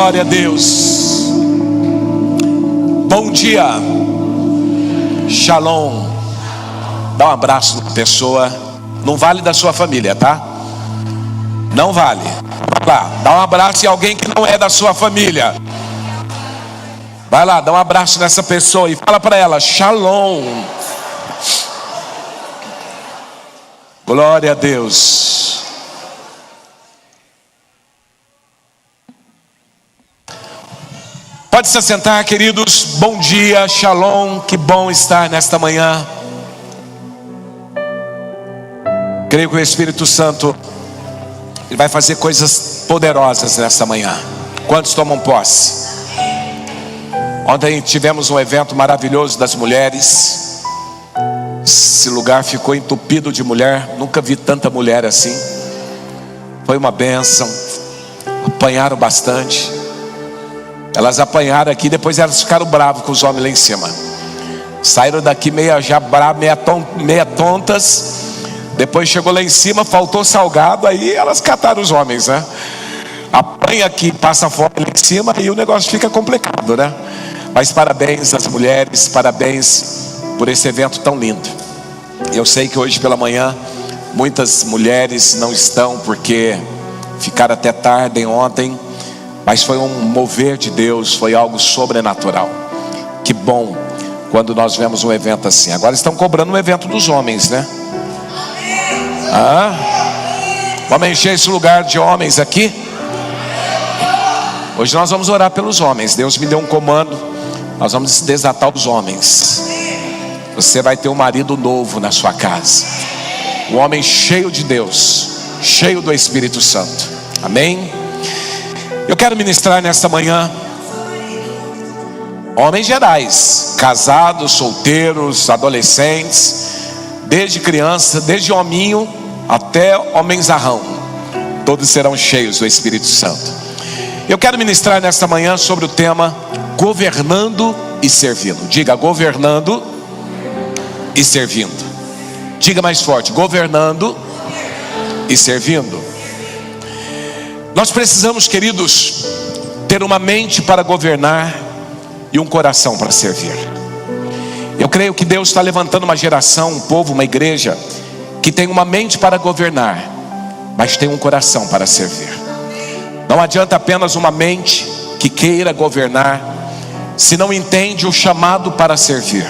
Glória a Deus. Bom dia. Shalom. Dá um abraço na pessoa. Não vale da sua família, tá? Não vale. Vai lá, dá um abraço em alguém que não é da sua família. Vai lá, dá um abraço nessa pessoa e fala para ela: Shalom. Glória a Deus. Pode se assentar, queridos. Bom dia, Shalom. Que bom estar nesta manhã. Creio que o Espírito Santo ele vai fazer coisas poderosas nesta manhã. Quantos tomam posse? Ontem tivemos um evento maravilhoso das mulheres. Esse lugar ficou entupido de mulher. Nunca vi tanta mulher assim. Foi uma bênção. Apanharam bastante. Elas apanharam aqui, depois elas ficaram bravas com os homens lá em cima. Saíram daqui meia tontas. Depois chegou lá em cima, faltou salgado. Aí elas cataram os homens, né? Apanha aqui, passa fome lá em cima e o negócio fica complicado, né? Mas parabéns às mulheres, parabéns por esse evento tão lindo. Eu sei que hoje pela manhã muitas mulheres não estão porque ficaram até tarde ontem. Mas foi um mover de Deus, foi algo sobrenatural. Que bom quando nós vemos um evento assim. Agora estão cobrando um evento dos homens, né? Vamos encher esse lugar de homens aqui. Hoje nós vamos orar pelos homens. Deus me deu um comando. Nós vamos desatar os homens. Você vai ter um marido novo na sua casa. Um homem cheio de Deus, cheio do Espírito Santo. Amém? Eu quero ministrar nesta manhã homens gerais, casados, solteiros, adolescentes, desde criança, desde hominho até homenzarrão. Todos serão cheios do Espírito Santo. Eu quero ministrar nesta manhã sobre o tema governando e servindo. Diga: governando e servindo. Diga mais forte: governando e servindo. Nós precisamos, queridos, ter uma mente para governar e um coração para servir. Eu creio que Deus está levantando uma geração, um povo, uma igreja que tem uma mente para governar, mas tem um coração para servir. Não adianta apenas uma mente que queira governar se não entende o chamado para servir.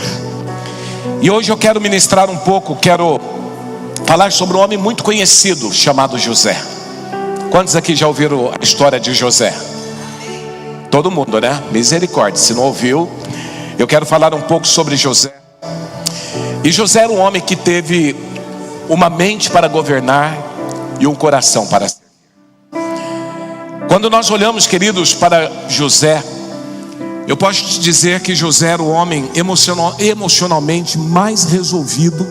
E hoje eu quero ministrar um pouco, quero falar sobre um homem muito conhecido chamado José. Quantos aqui já ouviram a história de José? Todo mundo, né? Misericórdia. Se não ouviu, eu quero falar um pouco sobre José. E José era um homem que teve uma mente para governar e um coração para servir. Quando nós olhamos, queridos, para José, eu posso te dizer que José era o homem emocionalmente mais resolvido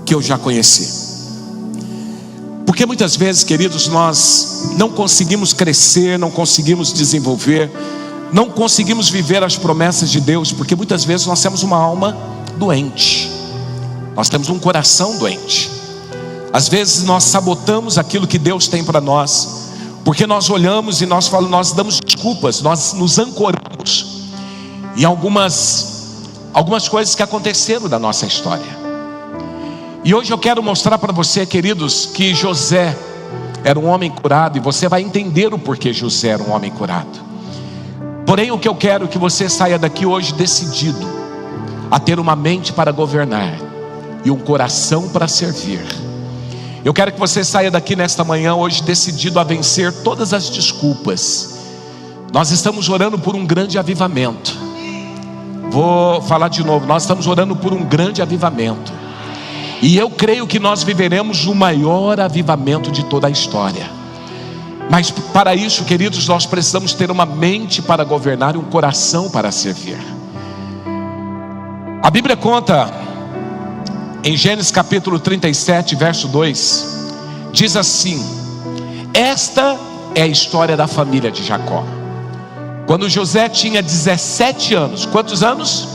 que eu já conheci. Porque muitas vezes, queridos, nós não conseguimos crescer, não conseguimos desenvolver, não conseguimos viver as promessas de Deus, porque muitas vezes nós temos uma alma doente, nós temos um coração doente. Às vezes nós sabotamos aquilo que Deus tem para nós, porque nós olhamos e nós falamos, nós damos desculpas, nós nos ancoramos em algumas coisas que aconteceram da nossa história. E hoje eu quero mostrar para você, queridos, que José era um homem curado. E você vai entender o porquê José era um homem curado. Porém, o que eu quero é que você saia daqui hoje decidido a ter uma mente para governar e um coração para servir. Eu quero que você saia daqui nesta manhã hoje decidido a vencer todas as desculpas. Nós estamos orando por um grande avivamento. Vou falar de novo, nós estamos orando por um grande avivamento. E eu creio que nós viveremos o maior avivamento de toda a história. Mas para isso, queridos, nós precisamos ter uma mente para governar e um coração para servir. A Bíblia conta em Gênesis capítulo 37, verso 2, diz assim: esta é a história da família de Jacó. Quando José tinha 17 anos, quantos anos?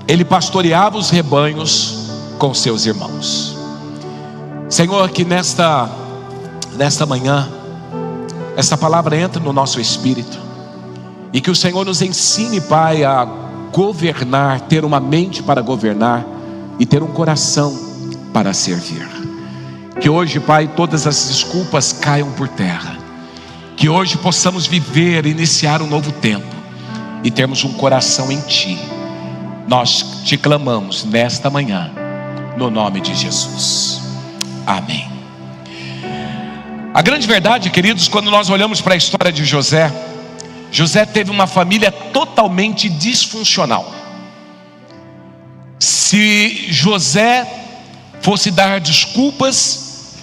Ele pastoreava os rebanhos com seus irmãos. Senhor, que nesta manhã essa palavra entre no nosso espírito, e que o Senhor nos ensine, Pai, a governar, ter uma mente para governar e ter um coração para servir. Que hoje, Pai, todas as desculpas caiam por terra, que hoje possamos viver, iniciar um novo tempo e termos um coração em Ti. Nós te clamamos nesta manhã, no nome de Jesus, amém. A grande verdade, queridos, quando nós olhamos para a história de José, José teve uma família totalmente disfuncional. Se José fosse dar desculpas,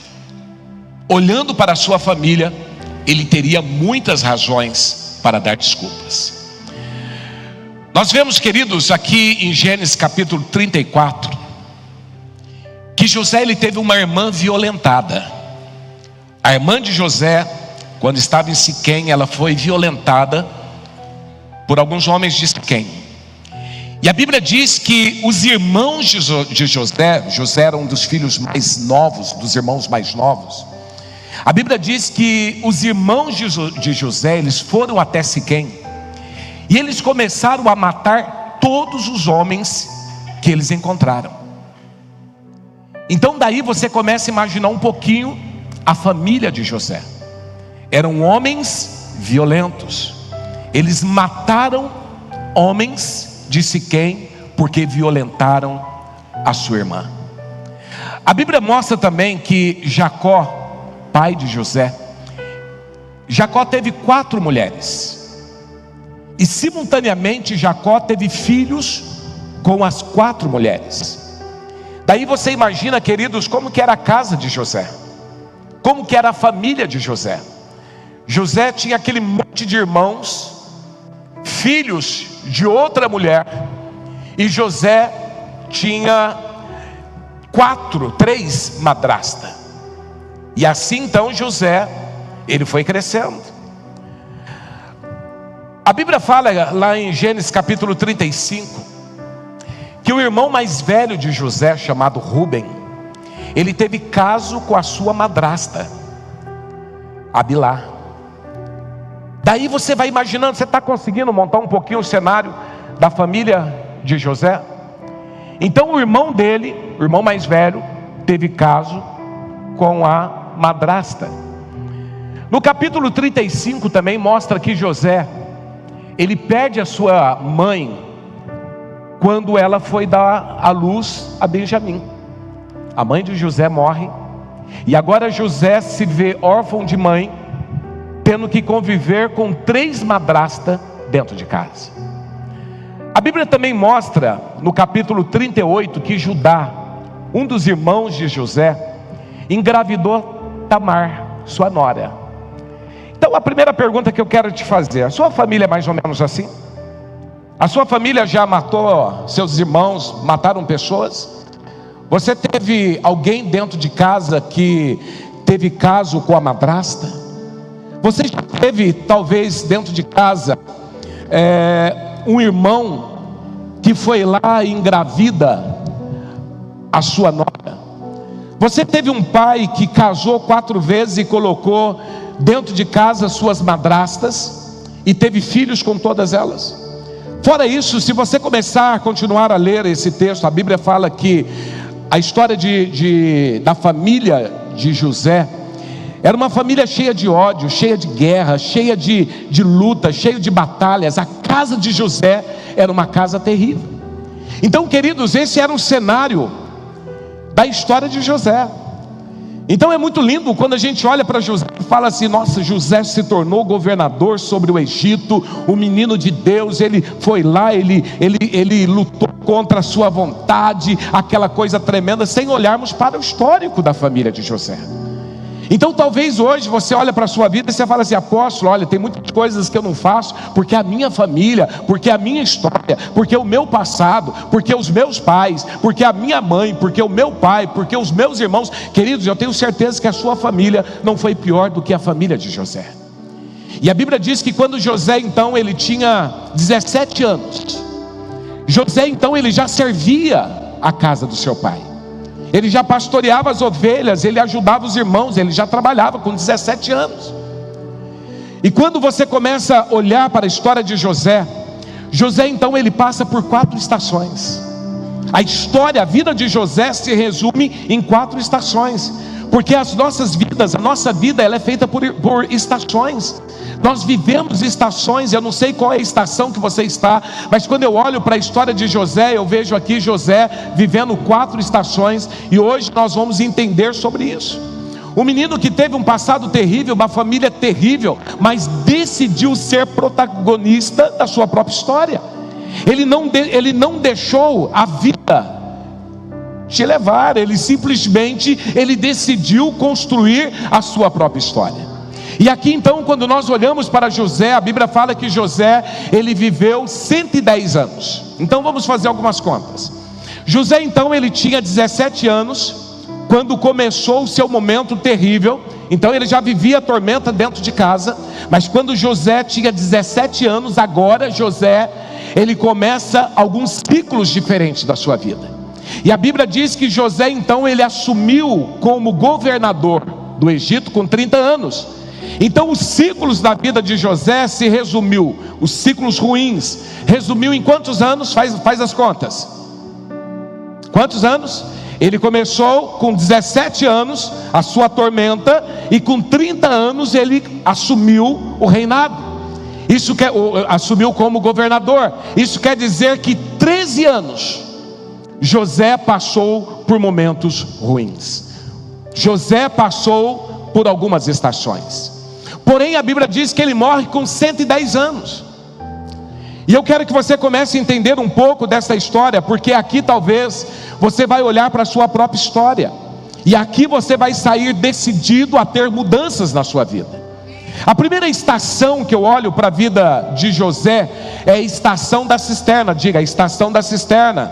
olhando para a sua família, ele teria muitas razões para dar desculpas. Nós vemos, queridos, aqui em Gênesis capítulo 34, que José ele teve uma irmã violentada. A irmã de José, quando estava em Siquém, ela foi violentada por alguns homens de Siquém. E a Bíblia diz que os irmãos de José, José era um dos filhos mais novos, dos irmãos mais novos. A Bíblia diz que os irmãos de José, eles foram até Siquém, e eles começaram a matar todos os homens que eles encontraram. Então daí você começa a imaginar um pouquinho a família de José. Eram homens violentos. Eles mataram homens de Siquém porque violentaram a sua irmã. A Bíblia mostra também que Jacó, pai de José, Jacó teve 4 mulheres. E simultaneamente Jacó teve filhos com as 4 mulheres. Daí você imagina, queridos, como que era a casa de José, como que era a família de José. José tinha aquele monte de irmãos, filhos de outra mulher, e José tinha 3 madrastas. E assim então José, ele foi crescendo. A Bíblia fala lá em Gênesis capítulo 35, que o irmão mais velho de José, chamado Rúben, ele teve caso com a sua madrasta, a Bilhá. Daí você vai imaginando, você está conseguindo montar um pouquinho o cenário da família de José? Então o irmão dele, o irmão mais velho, teve caso com a madrasta. No capítulo 35 também mostra que José, ele perde a sua mãe quando ela foi dar à luz a Benjamim. A mãe de José morre, e agora José se vê órfão de mãe, tendo que conviver com 3 madrastas dentro de casa. A Bíblia também mostra no capítulo 38 que Judá, um dos irmãos de José, engravidou Tamar, sua nora. Então a primeira pergunta que eu quero te fazer: a sua família é mais ou menos assim? A sua família já matou seus irmãos, mataram pessoas? Você teve alguém dentro de casa que teve caso com a madrasta? Você já teve, talvez, dentro de casa, um irmão que foi lá e engravida a sua nora? Você teve um pai que casou 4 vezes e colocou dentro de casa suas madrastas e teve filhos com todas elas? Fora isso, se você começar a continuar a ler esse texto, a Bíblia fala que a história da família de José era uma família cheia de ódio, cheia de guerra, cheia de luta, cheia de batalhas. A casa de José era uma casa terrível. Então, queridos, esse era um cenário da história de José. Então é muito lindo quando a gente olha para José e fala assim: nossa, José se tornou governador sobre o Egito, o menino de Deus. Ele foi lá, ele lutou contra a sua vontade, aquela coisa tremenda, sem olharmos para o histórico da família de José. Então talvez hoje você olha para a sua vida e você fala assim: apóstolo, olha, tem muitas coisas que eu não faço, porque a minha família, porque a minha história, porque o meu passado, porque os meus pais, porque a minha mãe, porque o meu pai, porque os meus irmãos. Queridos, eu tenho certeza que a sua família não foi pior do que a família de José. E a Bíblia diz que quando José então ele tinha 17 anos, José então ele já servia a casa do seu pai. Ele já pastoreava as ovelhas, ele ajudava os irmãos, ele já trabalhava com 17 anos. E quando você começa a olhar para a história de José, José então ele passa por 4 estações. A história, a vida de José se resume em 4 estações, porque as nossas vidas, a nossa vida, ela é feita por estações. Nós vivemos estações. Eu não sei qual é a estação que você está, mas quando eu olho para a história de José, eu vejo aqui José vivendo 4 estações, e hoje nós vamos entender sobre isso. Um menino que teve um passado terrível, uma família terrível, mas decidiu ser protagonista da sua própria história. Ele não deixou a vida te levar, ele simplesmente decidiu construir a sua própria história. E aqui então, quando nós olhamos para José, a Bíblia fala que José, ele viveu 110 anos. Então vamos fazer algumas contas. José então, ele tinha 17 anos quando começou o seu momento terrível. Então ele já vivia a tormenta dentro de casa, mas quando José tinha 17 anos, agora José, ele começa alguns ciclos diferentes da sua vida. E a Bíblia diz que José então, ele assumiu como governador do Egito com 30 anos. Então os ciclos da vida de José se resumiu, os ciclos ruins, resumiu em quantos anos? Faz as contas. Quantos anos? Ele começou com 17 anos a sua tormenta, e com 30 anos ele assumiu o reinado. Assumiu como governador. Isso quer dizer que 13 anos José passou por momentos ruins. José passou por algumas estações. Porém a Bíblia diz que ele morre com 110 anos. E eu quero que você comece a entender um pouco dessa história, porque aqui talvez você vai olhar para a sua própria história, e aqui você vai sair decidido a ter mudanças na sua vida. A primeira estação que eu olho para a vida de José é a estação da cisterna. Diga, a estação da cisterna.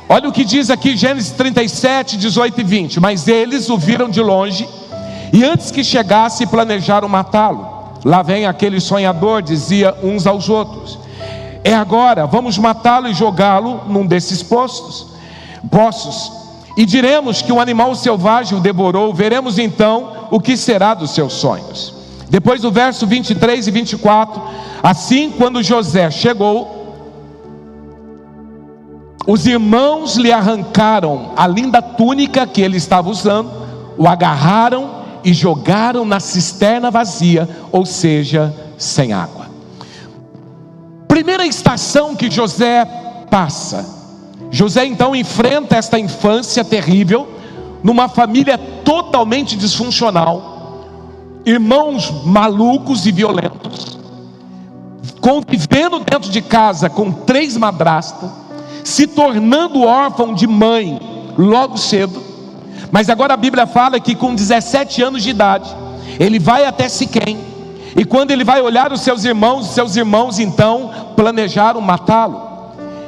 Olha o que diz aqui Gênesis 37, 18 e 20. Mas eles o viram de longe, e antes que chegasse planejaram matá-lo. Lá vem aquele sonhador, dizia uns aos outros: é agora, vamos matá-lo e jogá-lo num desses poços, e diremos que um animal selvagem o devorou. Veremos então o que será dos seus sonhos. Depois do verso 23 e 24, assim quando José chegou, os irmãos lhe arrancaram a linda túnica que ele estava usando, o agarraram e jogaram na cisterna vazia, ou seja, sem água. Primeira estação que José passa. José então enfrenta esta infância terrível, numa família totalmente disfuncional, irmãos malucos e violentos, convivendo dentro de casa com 3 madrastas, se tornando órfão de mãe logo cedo. Mas agora a Bíblia fala que com 17 anos de idade, ele vai até Siquém, e quando ele vai olhar os seus irmãos então planejaram matá-lo.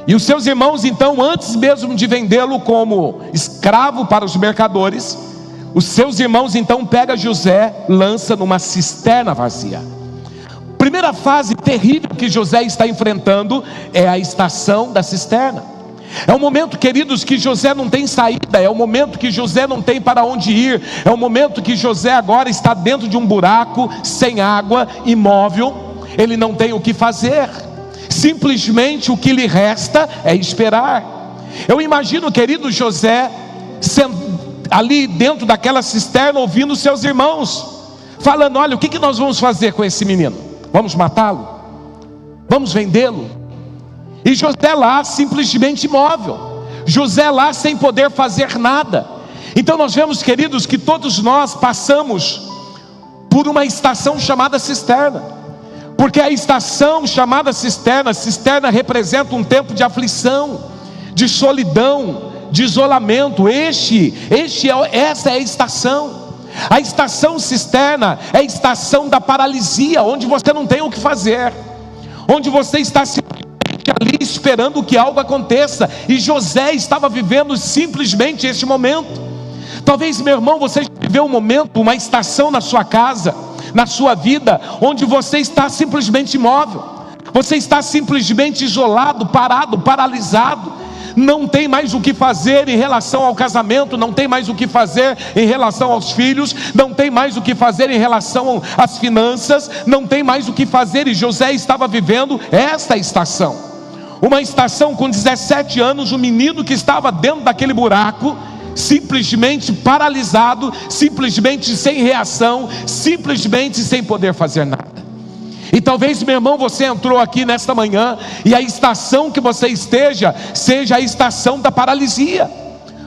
E os seus irmãos então, antes mesmo de vendê-lo como escravo para os mercadores, os seus irmãos então pegam José, lança numa cisterna vazia. Primeira fase terrível que José está enfrentando é a estação da cisterna. É um momento, queridos, que José não tem saída, é um momento que José não tem para onde ir, é um momento que José agora está dentro de um buraco, sem água, imóvel, ele não tem o que fazer, simplesmente o que lhe resta é esperar. Eu imagino, querido José, ali dentro daquela cisterna, ouvindo seus irmãos, falando: olha, o que nós vamos fazer com esse menino? Vamos matá-lo? Vamos vendê-lo? E José lá simplesmente imóvel, José lá sem poder fazer nada. Então nós vemos, queridos, que todos nós passamos por uma estação chamada cisterna, porque a estação chamada cisterna representa um tempo de aflição, de solidão, de isolamento. Essa é a estação. A estação cisterna é a estação da paralisia, onde você não tem o que fazer, onde você está ali esperando que algo aconteça. E José estava vivendo simplesmente este momento. Talvez, meu irmão, você viveu um momento, uma estação na sua casa, na sua vida, onde você está simplesmente imóvel, você está simplesmente isolado, parado, paralisado. não tem mais o que fazer em relação ao casamento, não tem mais o que fazer em relação aos filhos, não tem mais o que fazer em relação às finanças, não tem mais o que fazer. E José estava vivendo esta estação, uma estação com 17 anos, um menino que estava dentro daquele buraco, simplesmente paralisado, simplesmente sem reação, simplesmente sem poder fazer nada. E talvez, meu irmão, você entrou aqui nesta manhã e a estação que você esteja seja a estação da paralisia.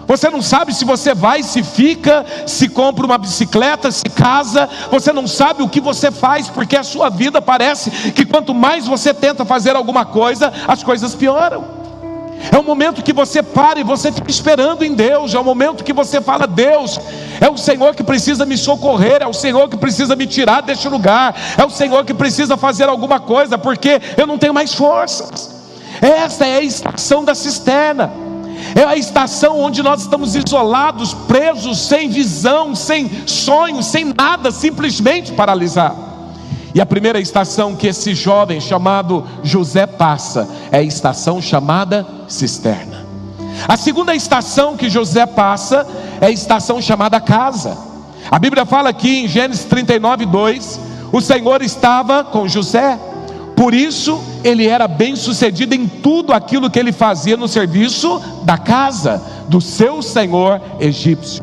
Você não sabe se você vai, se fica, se compra uma bicicleta, se casa. Você não sabe o que você faz, porque a sua vida parece que quanto mais você tenta fazer alguma coisa, as coisas pioram. É o momento que você para e você fica esperando em Deus. É o momento que você fala: Deus, é o Senhor que precisa me socorrer, é o Senhor que precisa me tirar deste lugar, é o Senhor que precisa fazer alguma coisa, porque eu não tenho mais forças. Esta é a estação da cisterna. É a estação onde nós estamos isolados, presos, sem visão, sem sonhos, sem nada, simplesmente paralisados. E a primeira estação que esse jovem chamado José passa é a estação chamada cisterna. A segunda estação que José passa é a estação chamada casa. A Bíblia fala aqui em Gênesis 39:2, o Senhor estava com José, por isso ele era bem sucedido em tudo aquilo que ele fazia no serviço da casa do seu senhor egípcio.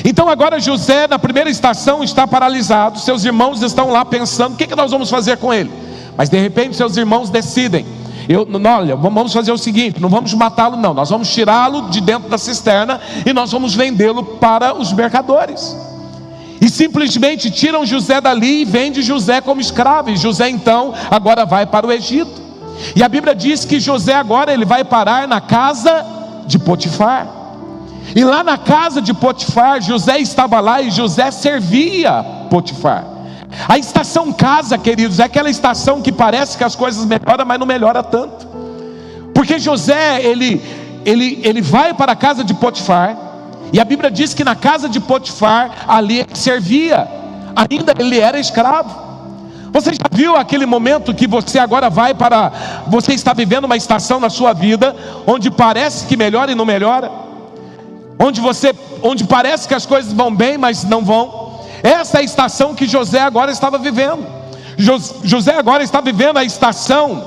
Então agora José, na primeira estação, está paralisado. Seus irmãos estão lá pensando: o que nós vamos fazer com ele? Mas de repente seus irmãos decidem: olha, vamos fazer o seguinte, não vamos matá-lo não, nós vamos tirá-lo de dentro da cisterna e nós vamos vendê-lo para os mercadores. E simplesmente tiram José dali e vendem José como escravo. E José então agora vai para o Egito. E a Bíblia diz que José agora ele vai parar na casa de Potifar. E lá na casa de Potifar, José estava lá e José servia Potifar. A estação casa, queridos, é aquela estação que parece que as coisas melhoram, mas não melhora tanto. Porque José, ele vai para a casa de Potifar, e a Bíblia diz que na casa de Potifar, ali ele servia, ainda ele era escravo. Você já viu aquele momento que você agora você está vivendo uma estação na sua vida, onde parece que melhora e não melhora? Onde parece que as coisas vão bem, mas não vão. Essa é a estação que José agora estava vivendo. José agora está vivendo a estação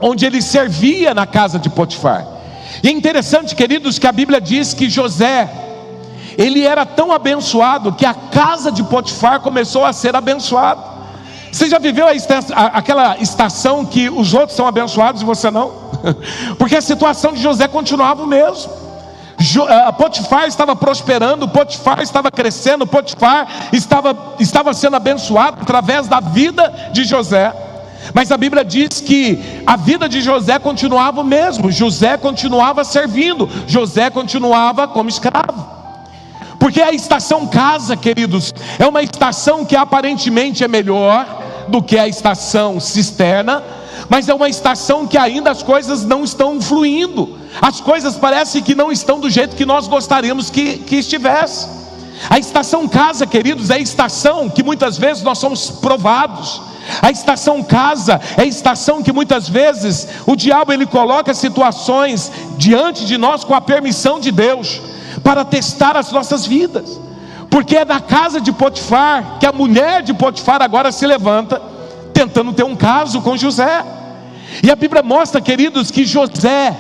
onde ele servia na casa de Potifar. E é interessante, queridos, que a Bíblia diz que José, ele era tão abençoado que a casa de Potifar começou a ser abençoada. Você já viveu aquela estação que os outros são abençoados e você não? Porque a situação de José continuava o mesmo. Potifar estava prosperando, Potifar estava crescendo, Potifar estava sendo abençoado através da vida de José. Mas a Bíblia diz que a vida de José continuava o mesmo. José continuava servindo, José continuava como escravo. Porque a estação casa, queridos, é uma estação que aparentemente é melhor do que a estação cisterna, mas é uma estação que ainda as coisas não estão fluindo. As coisas parecem que não estão do jeito que nós gostaríamos que estivesse. A estação casa, queridos, é a estação que muitas vezes nós somos provados. A estação casa é a estação que muitas vezes o diabo ele coloca situações diante de nós com a permissão de Deus, para testar as nossas vidas. Porque é na casa de Potifar que a mulher de Potifar agora se levanta, tentando ter um caso com José. E a Bíblia mostra, queridos, que José,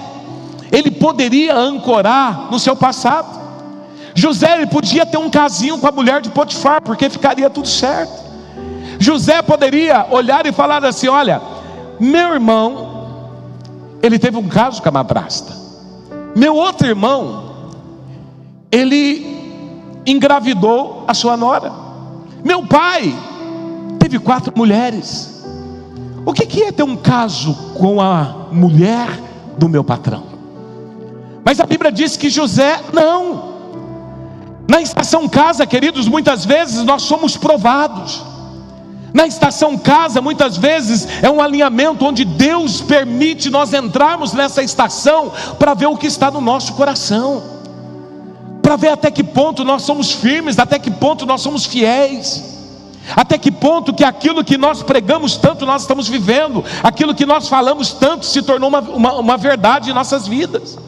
ele poderia ancorar no seu passado. José, ele podia ter um casinho com a mulher de Potifar, porque ficaria tudo certo. José poderia olhar e falar assim: olha, meu irmão, ele teve um caso com a madrasta. Meu outro irmão, ele engravidou a sua nora. Meu pai teve 4 mulheres. O que é ter um caso com a mulher do meu patrão? Mas a Bíblia diz que José não. Na estação casa, queridos, muitas vezes nós somos provados. Na estação casa, muitas vezes é um alinhamento onde Deus permite nós entrarmos nessa estação para ver o que está no nosso coração, para ver até que ponto nós somos firmes, até que ponto nós somos fiéis, até que ponto que aquilo que nós pregamos tanto nós estamos vivendo, aquilo que nós falamos tanto se tornou uma verdade em nossas vidas.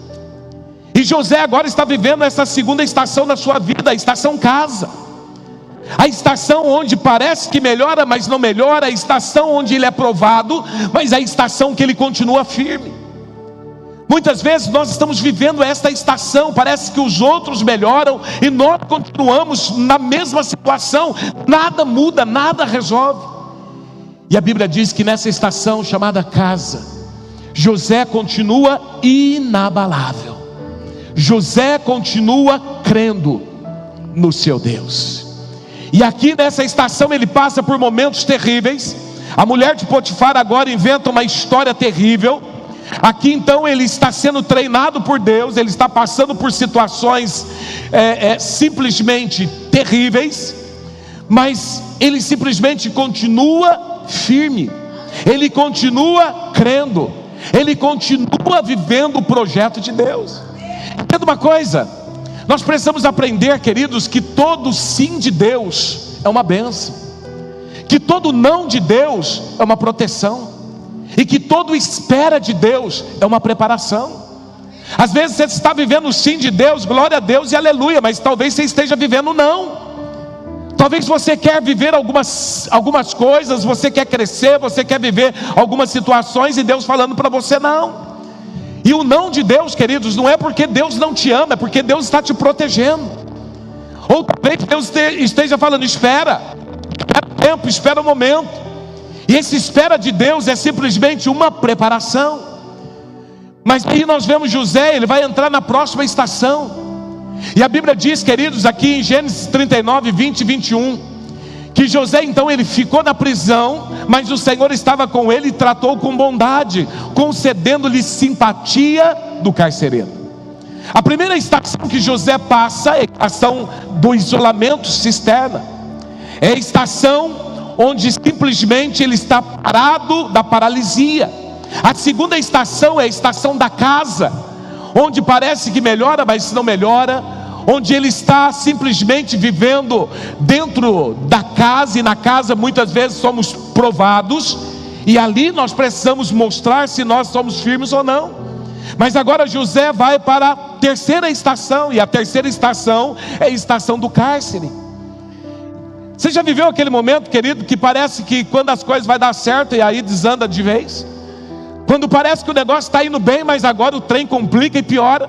José agora está vivendo essa segunda estação na sua vida, a estação casa. A estação onde parece que melhora, mas não melhora. A estação onde ele é provado, mas a estação que ele continua firme. Muitas vezes nós estamos vivendo esta estação, parece que os outros melhoram e nós continuamos na mesma situação. Nada muda, nada resolve. E a Bíblia diz que nessa estação chamada casa, José continua inabalável. José continua crendo no seu Deus. E aqui nessa estação ele passa por momentos terríveis. A mulher de Potifar agora inventa uma história terrível. Aqui então ele está sendo treinado por Deus. Ele está passando por situações simplesmente terríveis. Mas ele simplesmente continua firme. Ele continua crendo. Ele continua vivendo o projeto de Deus. Entenda uma coisa, nós precisamos aprender, queridos, que todo sim de Deus é uma bênção, que todo não de Deus é uma proteção, e que todo espera de Deus é uma preparação. Às vezes você está vivendo o sim de Deus, glória a Deus e aleluia, mas talvez você esteja vivendo o não. Talvez você quer viver algumas coisas, você quer crescer, você quer viver algumas situações, e Deus falando para você não. E o não de Deus, queridos, não é porque Deus não te ama, é porque Deus está te protegendo. Ou talvez Deus esteja falando, espera o tempo, espera o momento. E esse espera de Deus é simplesmente uma preparação. Mas aí nós vemos José, ele vai entrar na próxima estação. E a Bíblia diz, queridos, aqui em Gênesis 39, 20 e 21, que José então ele ficou na prisão, mas o Senhor estava com ele e tratou com bondade, concedendo-lhe simpatia do carcereiro. A primeira estação que José passa é a estação do isolamento cisterna. É a estação onde simplesmente ele está parado da paralisia. A segunda estação é a estação da casa, onde parece que melhora, mas não melhora, onde ele está simplesmente vivendo dentro da casa, e na casa muitas vezes somos provados, e ali nós precisamos mostrar se nós somos firmes ou não. Mas agora José vai para a terceira estação, e a terceira estação é a estação do cárcere. Você já viveu aquele momento, querido, que parece que quando as coisas vai dar certo e aí desanda de vez? Quando parece que o negócio está indo bem, mas agora o trem complica e piora.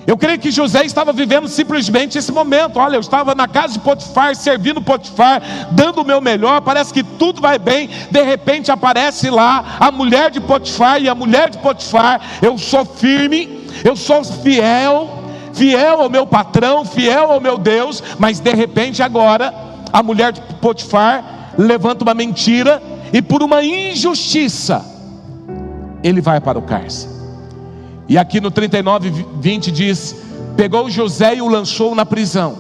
Eu creio que José estava vivendo simplesmente esse momento. Olha, eu estava na casa de Potifar, servindo Potifar, dando o meu melhor, parece que tudo vai bem. De repente aparece lá a mulher de Potifar, e a mulher de Potifar, eu sou firme, eu sou fiel ao meu patrão, fiel ao meu Deus. Mas de repente agora, a mulher de Potifar levanta uma mentira, e por uma injustiça, ele vai para o cárcere. E aqui no 39, 20 diz: pegou José e o lançou na prisão,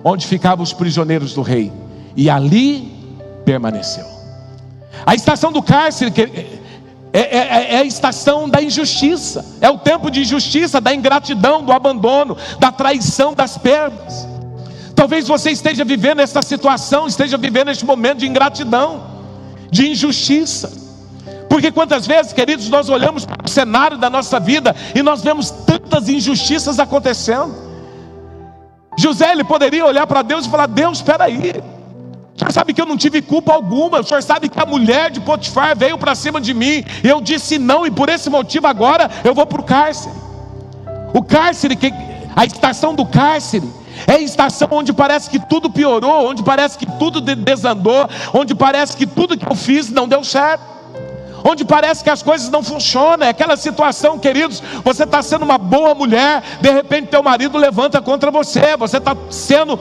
onde ficavam os prisioneiros do rei, e ali permaneceu. A estação do cárcere é a estação da injustiça, é o tempo de injustiça, da ingratidão, do abandono, da traição, das perdas. Talvez você esteja vivendo essa situação, esteja vivendo este momento de ingratidão, de injustiça. Porque quantas vezes, queridos, nós olhamos para o cenário da nossa vida e nós vemos tantas injustiças acontecendo. José, ele poderia olhar para Deus e falar: Deus, espera aí, o Senhor sabe que eu não tive culpa alguma, o Senhor sabe que a mulher de Potifar veio para cima de mim, eu disse não, e por esse motivo agora eu vou para o cárcere. O cárcere, a estação do cárcere é a estação onde parece que tudo piorou, onde parece que tudo desandou, onde parece que tudo que eu fiz não deu certo, onde parece que as coisas não funcionam. É aquela situação, queridos, você está sendo uma boa mulher, de repente teu marido levanta contra você. Você está sendo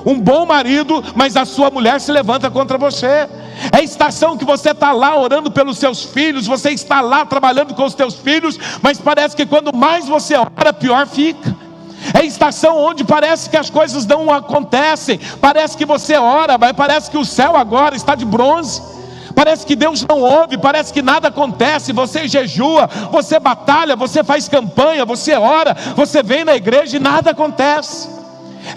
um bom marido, mas a sua mulher se levanta contra você. É a estação que você está lá orando pelos seus filhos, você está lá trabalhando com os teus filhos, mas parece que quanto mais você ora, pior fica. É a estação onde parece que as coisas não acontecem, parece que você ora, mas parece que o céu agora está de bronze. Parece que Deus não ouve, parece que nada acontece. Você jejua, você batalha, você faz campanha, você ora, você vem na igreja e nada acontece.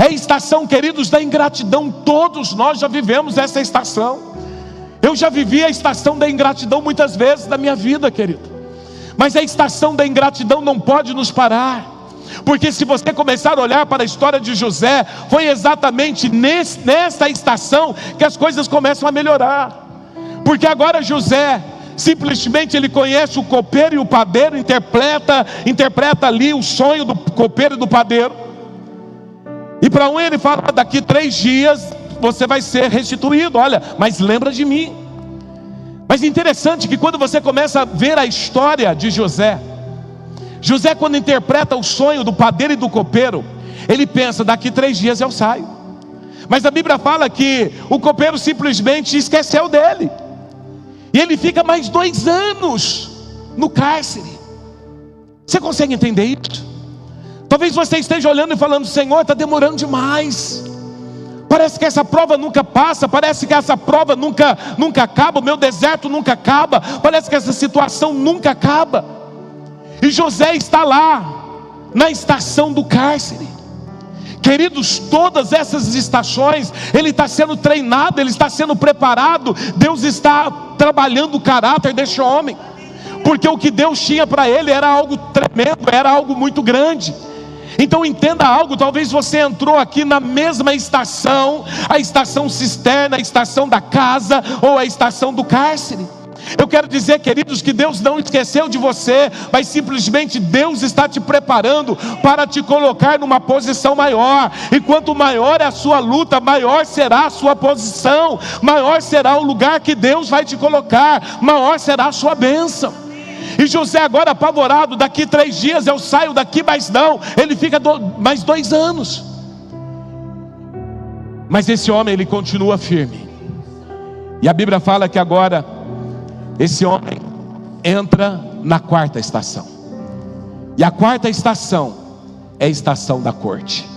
É a estação, queridos, da ingratidão. Todos nós já vivemos essa estação. Eu já vivi a estação da ingratidão muitas vezes na minha vida, querido. Mas a estação da ingratidão não pode nos parar. Porque se você começar a olhar para a história de José, foi exatamente nessa estação que as coisas começam a melhorar. Porque agora José, simplesmente ele conhece o copeiro e o padeiro, interpreta ali o sonho do copeiro e do padeiro. E para um ele fala: daqui 3 dias você vai ser restituído, olha, mas lembra de mim. Mas interessante que quando você começa a ver a história de José, quando interpreta o sonho do padeiro e do copeiro, ele pensa: daqui 3 dias eu saio. Mas a Bíblia fala que o copeiro simplesmente esqueceu dele, e ele fica mais 2 anos no cárcere. Você consegue entender isso? Talvez você esteja olhando e falando: Senhor, está demorando demais. Parece que essa prova nunca passa, parece que essa prova nunca acaba, o meu deserto nunca acaba, parece que essa situação nunca acaba. E José está lá, na estação do cárcere. Queridos, todas essas estações, ele está sendo treinado, ele está sendo preparado. Deus está trabalhando o caráter deste homem, porque o que Deus tinha para ele era algo tremendo, era algo muito grande. Então entenda algo: talvez você entrou aqui na mesma estação, a estação cisterna, a estação da casa ou a estação do cárcere. Eu quero dizer, queridos, que Deus não esqueceu de você, mas simplesmente Deus está te preparando para te colocar numa posição maior. E quanto maior é a sua luta, maior será a sua posição, maior será o lugar que Deus vai te colocar, maior será a sua bênção. E José agora apavorado: daqui 3 dias eu saio daqui, mas não, ele fica mais 2 anos. Mas esse homem, ele continua firme. E a Bíblia fala que agora esse homem entra na 4ª estação. E a 4ª estação é a estação da corte.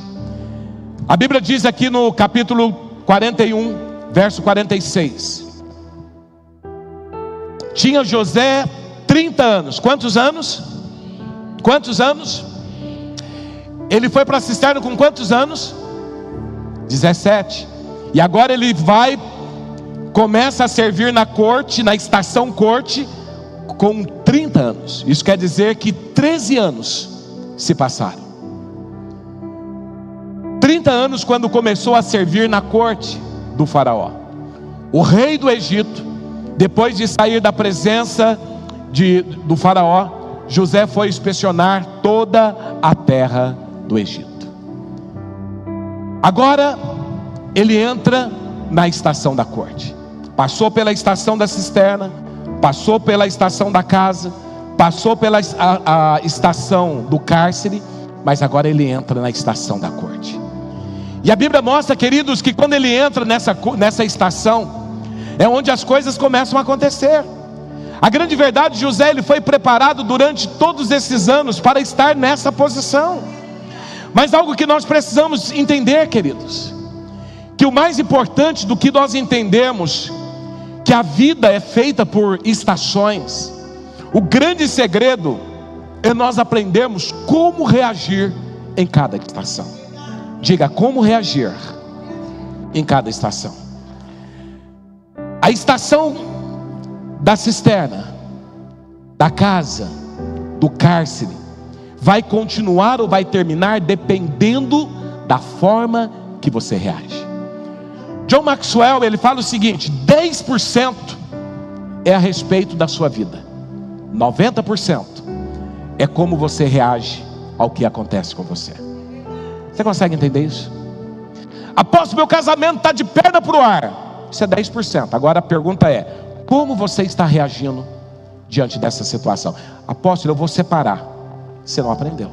A Bíblia diz aqui no capítulo 41, verso 46: tinha José 30 anos. Quantos anos? Quantos anos? Ele foi para a cisterna com quantos anos? 17. E agora ele começa a servir na corte, na estação corte, com 30 anos. Isso quer dizer que 13 anos se passaram. 30 anos quando começou a servir na corte do faraó. O rei do Egito, depois de sair da presença do faraó, José foi inspecionar toda a terra do Egito. Agora ele entra na estação da corte. Passou pela estação da cisterna, passou pela estação da casa, passou pela a estação do cárcere, mas agora ele entra na estação da corte. E a Bíblia mostra, queridos, que quando ele entra nessa estação, é onde as coisas começam a acontecer. A grande verdade: José, ele foi preparado durante todos esses anos para estar nessa posição. Mas algo que nós precisamos entender, queridos, que o mais importante do que nós entendemos, que a vida é feita por estações. O grande segredo é nós aprendermos como reagir em cada estação. Diga: como reagir em cada estação. A estação da cisterna, da casa, do cárcere, vai continuar ou vai terminar dependendo da forma que você reage. John Maxwell, ele fala o seguinte: 10% é a respeito da sua vida, 90% é como você reage ao que acontece com você. Você consegue entender isso? Apóstolo, meu casamento está de perna para o ar. Isso é 10%. Agora a pergunta é: como você está reagindo diante dessa situação? Apóstolo, eu vou separar. Você não aprendeu.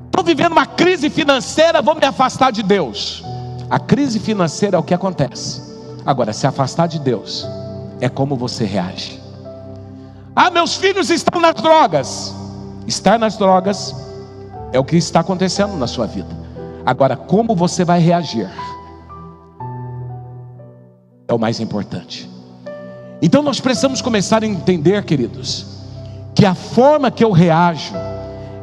Estou vivendo uma crise financeira, vou me afastar de Deus. A crise financeira é o que acontece. Agora, se afastar de Deus é como você reage. Ah, meus filhos estão nas drogas. Estar nas drogas é o que está acontecendo na sua vida. Agora, como você vai reagir é o mais importante. Então nós precisamos começar a entender, queridos, que a forma que eu reajo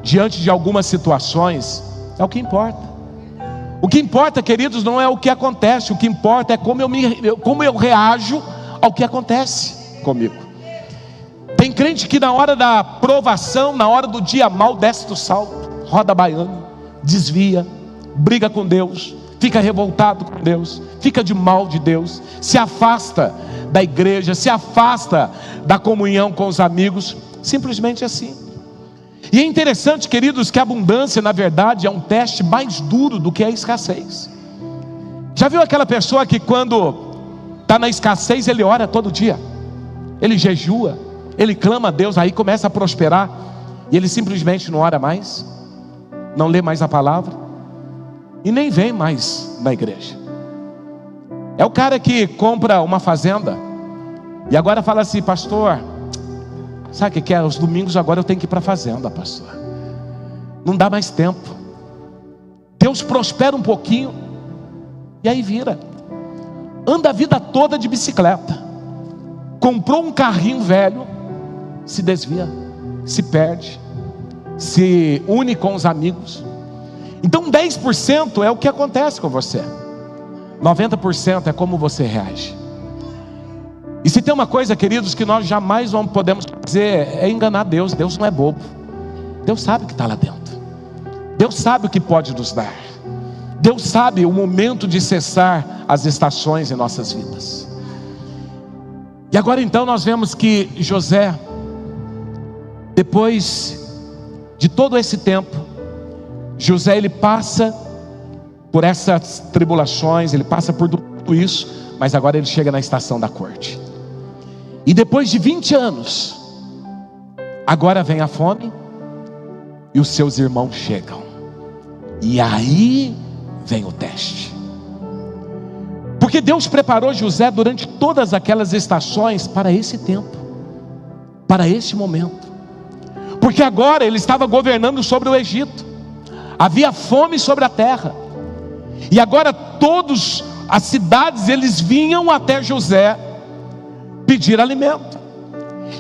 diante de algumas situações é o que importa. O que importa, queridos, não é o que acontece. O que importa é como eu reajo ao que acontece comigo. Tem crente que na hora da provação, na hora do dia mal, desce do salto. roda baiano, desvia, briga com Deus, fica revoltado com Deus, fica de mal de Deus, se afasta da igreja, se afasta da comunhão com os amigos, simplesmente assim. E é interessante, queridos, que a abundância, na verdade, é um teste mais duro do que a escassez. Já viu aquela pessoa que quando está na escassez, ele ora todo dia, ele jejua, ele clama a Deus, aí começa a prosperar, e ele simplesmente não ora mais, não lê mais a palavra, e nem vem mais na igreja. É o cara que compra uma fazenda, e agora fala assim: pastor, sabe o que é? Os domingos agora eu tenho que ir para a fazenda, pastor. Não dá mais tempo. Deus prospera um pouquinho, e aí vira. Anda a vida toda de bicicleta. Comprou um carrinho velho, se desvia, se perde, se une com os amigos. Então 10% é o que acontece com você, 90% é como você reage. E se tem uma coisa, queridos, que nós jamais podemos fazer, é enganar Deus. Deus não é bobo. Deus sabe o que está lá dentro. Deus sabe o que pode nos dar. Deus sabe o momento de cessar as estações em nossas vidas. E agora então nós vemos que José, depois de todo esse tempo, José ele passa por essas tribulações, ele passa por tudo isso, mas agora ele chega na estação da corte. E depois de 20 anos, agora vem a fome, e os seus irmãos chegam. E aí vem o teste. Porque Deus preparou José durante todas aquelas estações para esse tempo, para esse momento. Porque agora ele estava governando sobre o Egito. Havia fome sobre a terra. E agora todas as cidades eles vinham até José pedir alimento.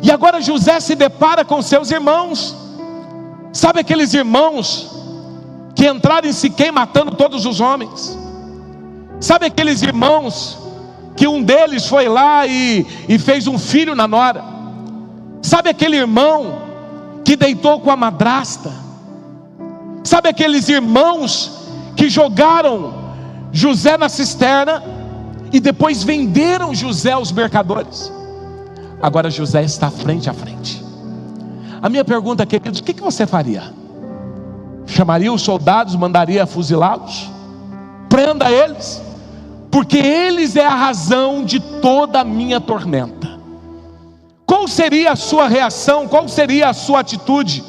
E agora José se depara com seus irmãos. Sabe aqueles irmãos que entraram em Siquém matando todos os homens? Sabe aqueles irmãos que um deles foi lá e fez um filho na nora? Sabe aquele irmão que deitou com a madrasta? Sabe aqueles irmãos que jogaram José na cisterna e depois venderam José aos mercadores? Agora José está frente a frente. A minha pergunta, queridos, o que você faria? Chamaria os soldados, mandaria fuzilá-los? Prenda eles, porque eles é a razão de toda a minha tormenta. Qual seria a sua reação? Qual seria a sua atitude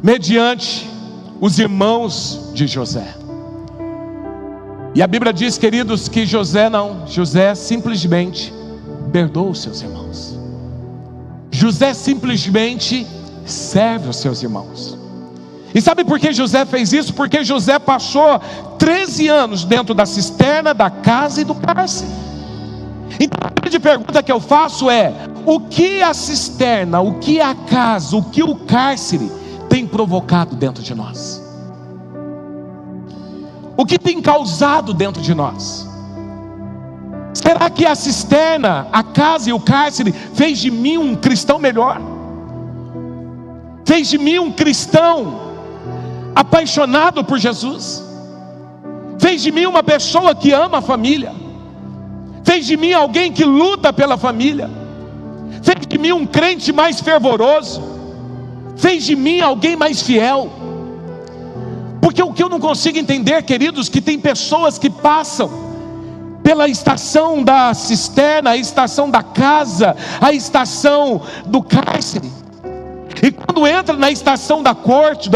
mediante os irmãos de José? E a Bíblia diz, queridos, que José simplesmente perdoa os seus irmãos. José simplesmente serve os seus irmãos. E sabe por que José fez isso? Porque José passou 13 anos dentro da cisterna, da casa e do cárcere. Então a grande pergunta que eu faço é: o que a cisterna, o que a casa, o que o cárcere tem provocado dentro de nós? O que tem causado dentro de nós? Será que a cisterna, a casa e o cárcere fez de mim um cristão melhor? Fez de mim um cristão apaixonado por Jesus? Fez de mim uma pessoa que ama a família? Fez de mim alguém que luta pela família? Fez de mim um crente mais fervoroso? Fez de mim alguém mais fiel? Porque o que eu não consigo entender, queridos, que tem pessoas que passam pela estação da cisterna, a estação da casa, a estação do cárcere, e quando entra na estação da corte,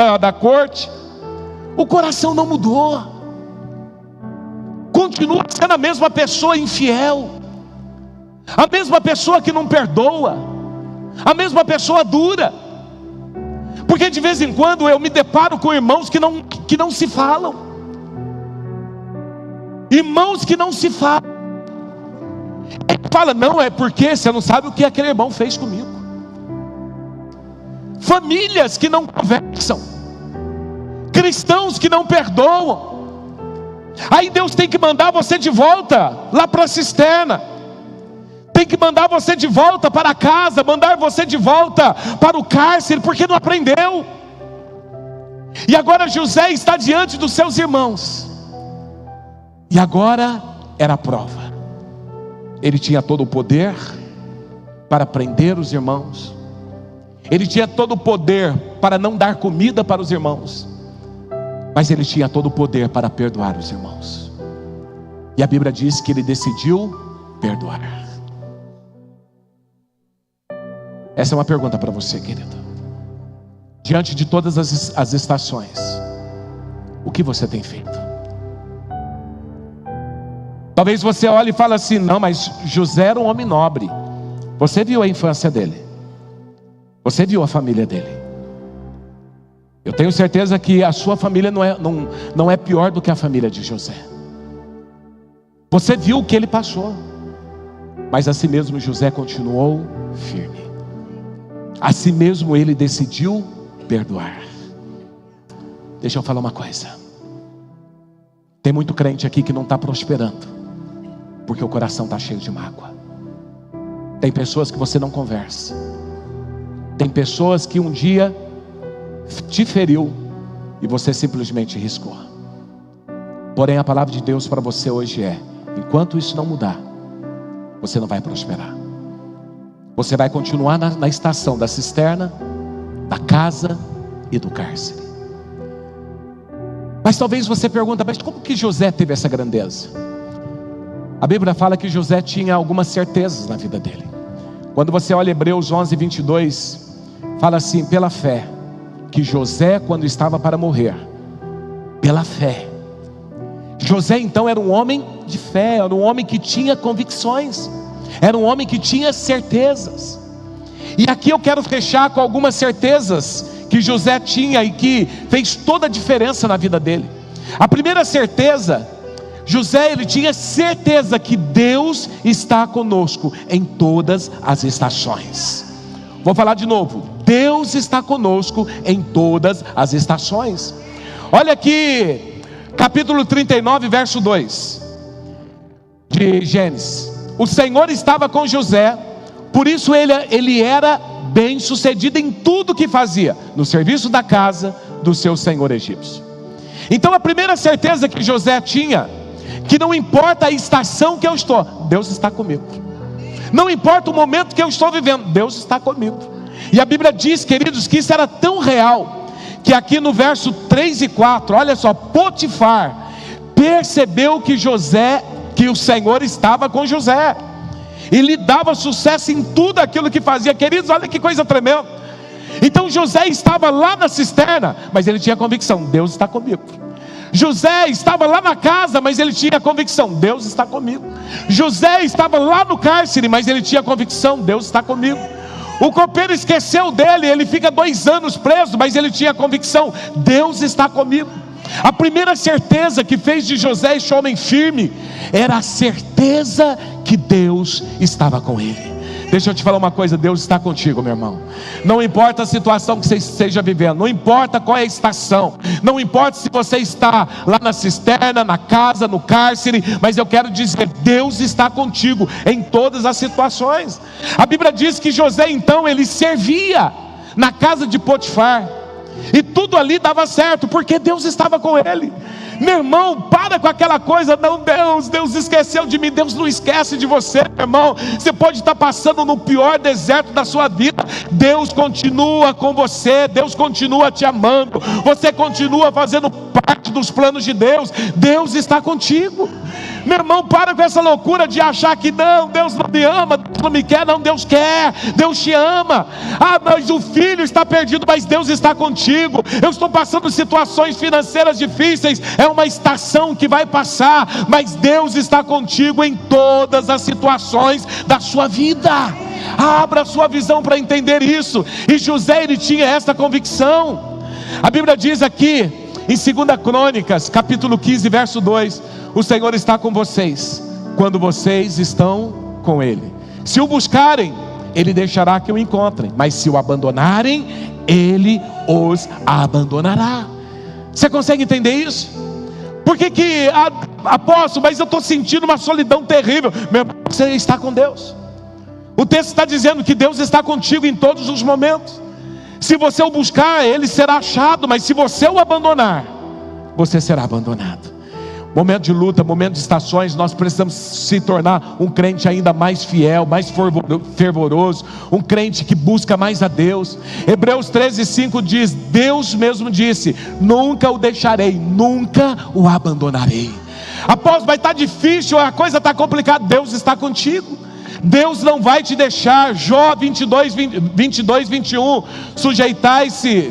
o coração não mudou, continua sendo a mesma pessoa infiel, a mesma pessoa que não perdoa, a mesma pessoa dura. Porque de vez em quando eu me deparo com irmãos que não se falam. Irmãos que não se falam. Ele fala: não, é porque você não sabe o que aquele irmão fez comigo. Famílias que não conversam. Cristãos que não perdoam. Aí Deus tem que mandar você de volta lá para a cisterna. Tem que mandar você de volta para a casa, mandar você de volta para o cárcere, porque não aprendeu. E agora José está diante dos seus irmãos. E agora era a prova. Ele tinha todo o poder para prender os irmãos. Ele tinha todo o poder para não dar comida para os irmãos. Mas ele tinha todo o poder para perdoar os irmãos. E a Bíblia diz que ele decidiu perdoar. Essa é uma pergunta para você, querido. Diante de todas as estações, o que você tem feito? Talvez você olhe e fale assim: não, mas José era um homem nobre. Você viu a infância dele, você viu a família dele. Eu tenho certeza que a sua família não é pior do que a família de José. Você viu o que ele passou, mas assim mesmo José continuou firme. Assim mesmo ele decidiu perdoar. Deixa eu falar uma coisa. Tem muito crente aqui que não está prosperando, porque o coração está cheio de mágoa. Tem pessoas que você não conversa. Tem pessoas que um dia te feriu e você simplesmente riscou. Porém a palavra de Deus para você hoje é: enquanto isso não mudar, você não vai prosperar. Você vai continuar na estação da cisterna, da casa e do cárcere. Mas talvez você pergunte: mas como que José teve essa grandeza? A Bíblia fala que José tinha algumas certezas na vida dele. Quando você olha Hebreus 11, 22, fala assim: pela fé, que José, quando estava para morrer, pela fé. José então era um homem de fé, era um homem que tinha convicções, era um homem que tinha certezas. E aqui eu quero fechar com algumas certezas que José tinha e que fez toda a diferença na vida dele. A primeira certeza, José, ele tinha certeza que Deus está conosco em todas as estações. Vou falar de novo: Deus está conosco em todas as estações. Olha aqui, capítulo 39, verso 2 de Gênesis. O Senhor estava com José, por isso ele era bem sucedido em tudo que fazia, no serviço da casa do seu senhor egípcio. Então a primeira certeza que José tinha, que não importa a estação que eu estou, Deus está comigo. Não importa o momento que eu estou vivendo, Deus está comigo. E a Bíblia diz, queridos, que isso era tão real, que aqui no verso 3 e 4, olha só, Potifar percebeu que o Senhor estava com José, e lhe dava sucesso em tudo aquilo que fazia. Queridos, olha que coisa tremenda. Então José estava lá na cisterna, mas ele tinha convicção: Deus está comigo. José estava lá na casa, mas ele tinha convicção: Deus está comigo. José estava lá no cárcere, mas ele tinha convicção: Deus está comigo. O copeiro esqueceu dele, ele fica 2 anos preso, mas ele tinha convicção: Deus está comigo. A primeira certeza que fez de José esse homem firme era a certeza que Deus estava com ele. Deixa eu te falar uma coisa: Deus está contigo, meu irmão. Não importa a situação que você esteja vivendo, não importa qual é a estação, não importa se você está lá na cisterna, na casa, no cárcere, mas eu quero dizer, Deus está contigo em todas as situações. A Bíblia diz que José então, ele servia na casa de Potifar, e tudo ali dava certo, porque Deus estava com ele. Meu irmão, para com aquela coisa: não, Deus esqueceu de mim. Deus não esquece de você, meu irmão. Você pode estar passando no pior deserto da sua vida, Deus continua com você, Deus continua te amando, você continua fazendo parte dos planos de Deus. Deus está contigo. Meu irmão, para com essa loucura de achar que não, Deus não me ama, Deus não me quer. Não, Deus quer, Deus te ama. Ah, mas o filho está perdido, mas Deus está contigo. Eu estou passando situações financeiras difíceis, é uma estação que vai passar, mas Deus está contigo em todas as situações da sua vida. Abra a sua visão para entender isso. E José, ele tinha essa convicção. A Bíblia diz aqui em 2 Crônicas, capítulo 15, verso 2: o Senhor está com vocês quando vocês estão com Ele. Se o buscarem, Ele deixará que o encontrem, mas se o abandonarem, Ele os abandonará. Você consegue entender isso? Por que apóstolo, mas eu estou sentindo uma solidão terrível? Meu irmão, você está com Deus. O texto está dizendo que Deus está contigo em todos os momentos. Se você o buscar, ele será achado, mas se você o abandonar, você será abandonado. Momento de luta, momento de estações, nós precisamos se tornar um crente ainda mais fiel, mais fervoroso, um crente que busca mais a Deus. Hebreus 13:5 diz: Deus mesmo disse: nunca o deixarei, nunca o abandonarei. Apóstolo, vai estar difícil, a coisa está complicada. Deus está contigo, Deus não vai te deixar. Jó 22:21, sujeitar-se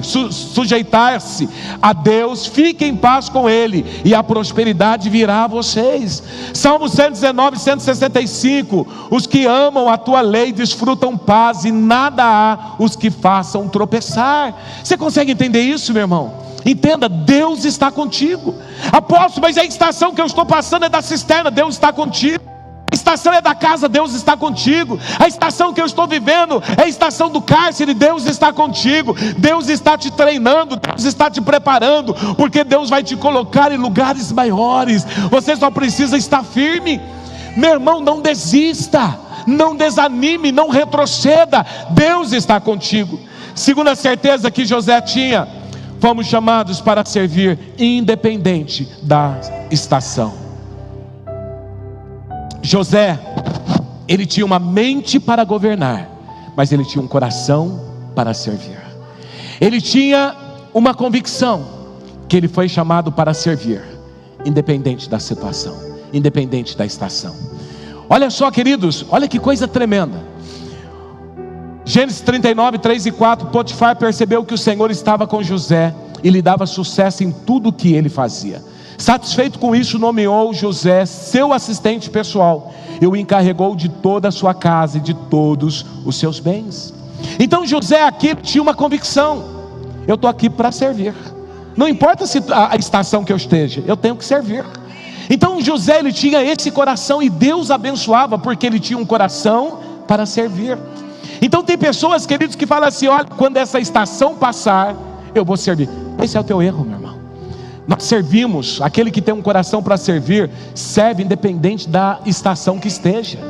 a Deus, fique em paz com Ele, e a prosperidade virá a vocês. Salmo 119:165, os que amam a tua lei desfrutam paz, e nada há os que façam tropeçar. Você consegue entender isso, meu irmão? Entenda, Deus está contigo. Apóstolo, mas a estação que eu estou passando é da cisterna. Deus está contigo. A estação é da casa, Deus está contigo. A estação que eu estou vivendo é a estação do cárcere, Deus está contigo. Deus está te treinando, Deus está te preparando, porque Deus vai te colocar em lugares maiores. Você só precisa estar firme. Meu irmão, não desista, não desanime, não retroceda. Deus está contigo. Segunda certeza que José tinha: fomos chamados para servir independente da estação. José, ele tinha uma mente para governar, mas ele tinha um coração para servir. Ele tinha uma convicção que ele foi chamado para servir, independente da situação, independente da estação. Olha só, queridos, olha que coisa tremenda. Gênesis 39:3-4, Potifar percebeu que o Senhor estava com José e lhe dava sucesso em tudo o que ele fazia. Satisfeito com isso, nomeou José seu assistente pessoal e o encarregou de toda a sua casa e de todos os seus bens. Então José aqui tinha uma convicção: eu estou aqui para servir, não importa a estação que eu esteja, eu tenho que servir. Então José, ele tinha esse coração, e Deus abençoava porque ele tinha um coração para servir. Então tem pessoas, queridos, que falam assim: olha, quando essa estação passar, eu vou servir. Esse é o teu erro, meu irmão. Nós servimos, aquele que tem um coração para servir, serve independente da estação que esteja.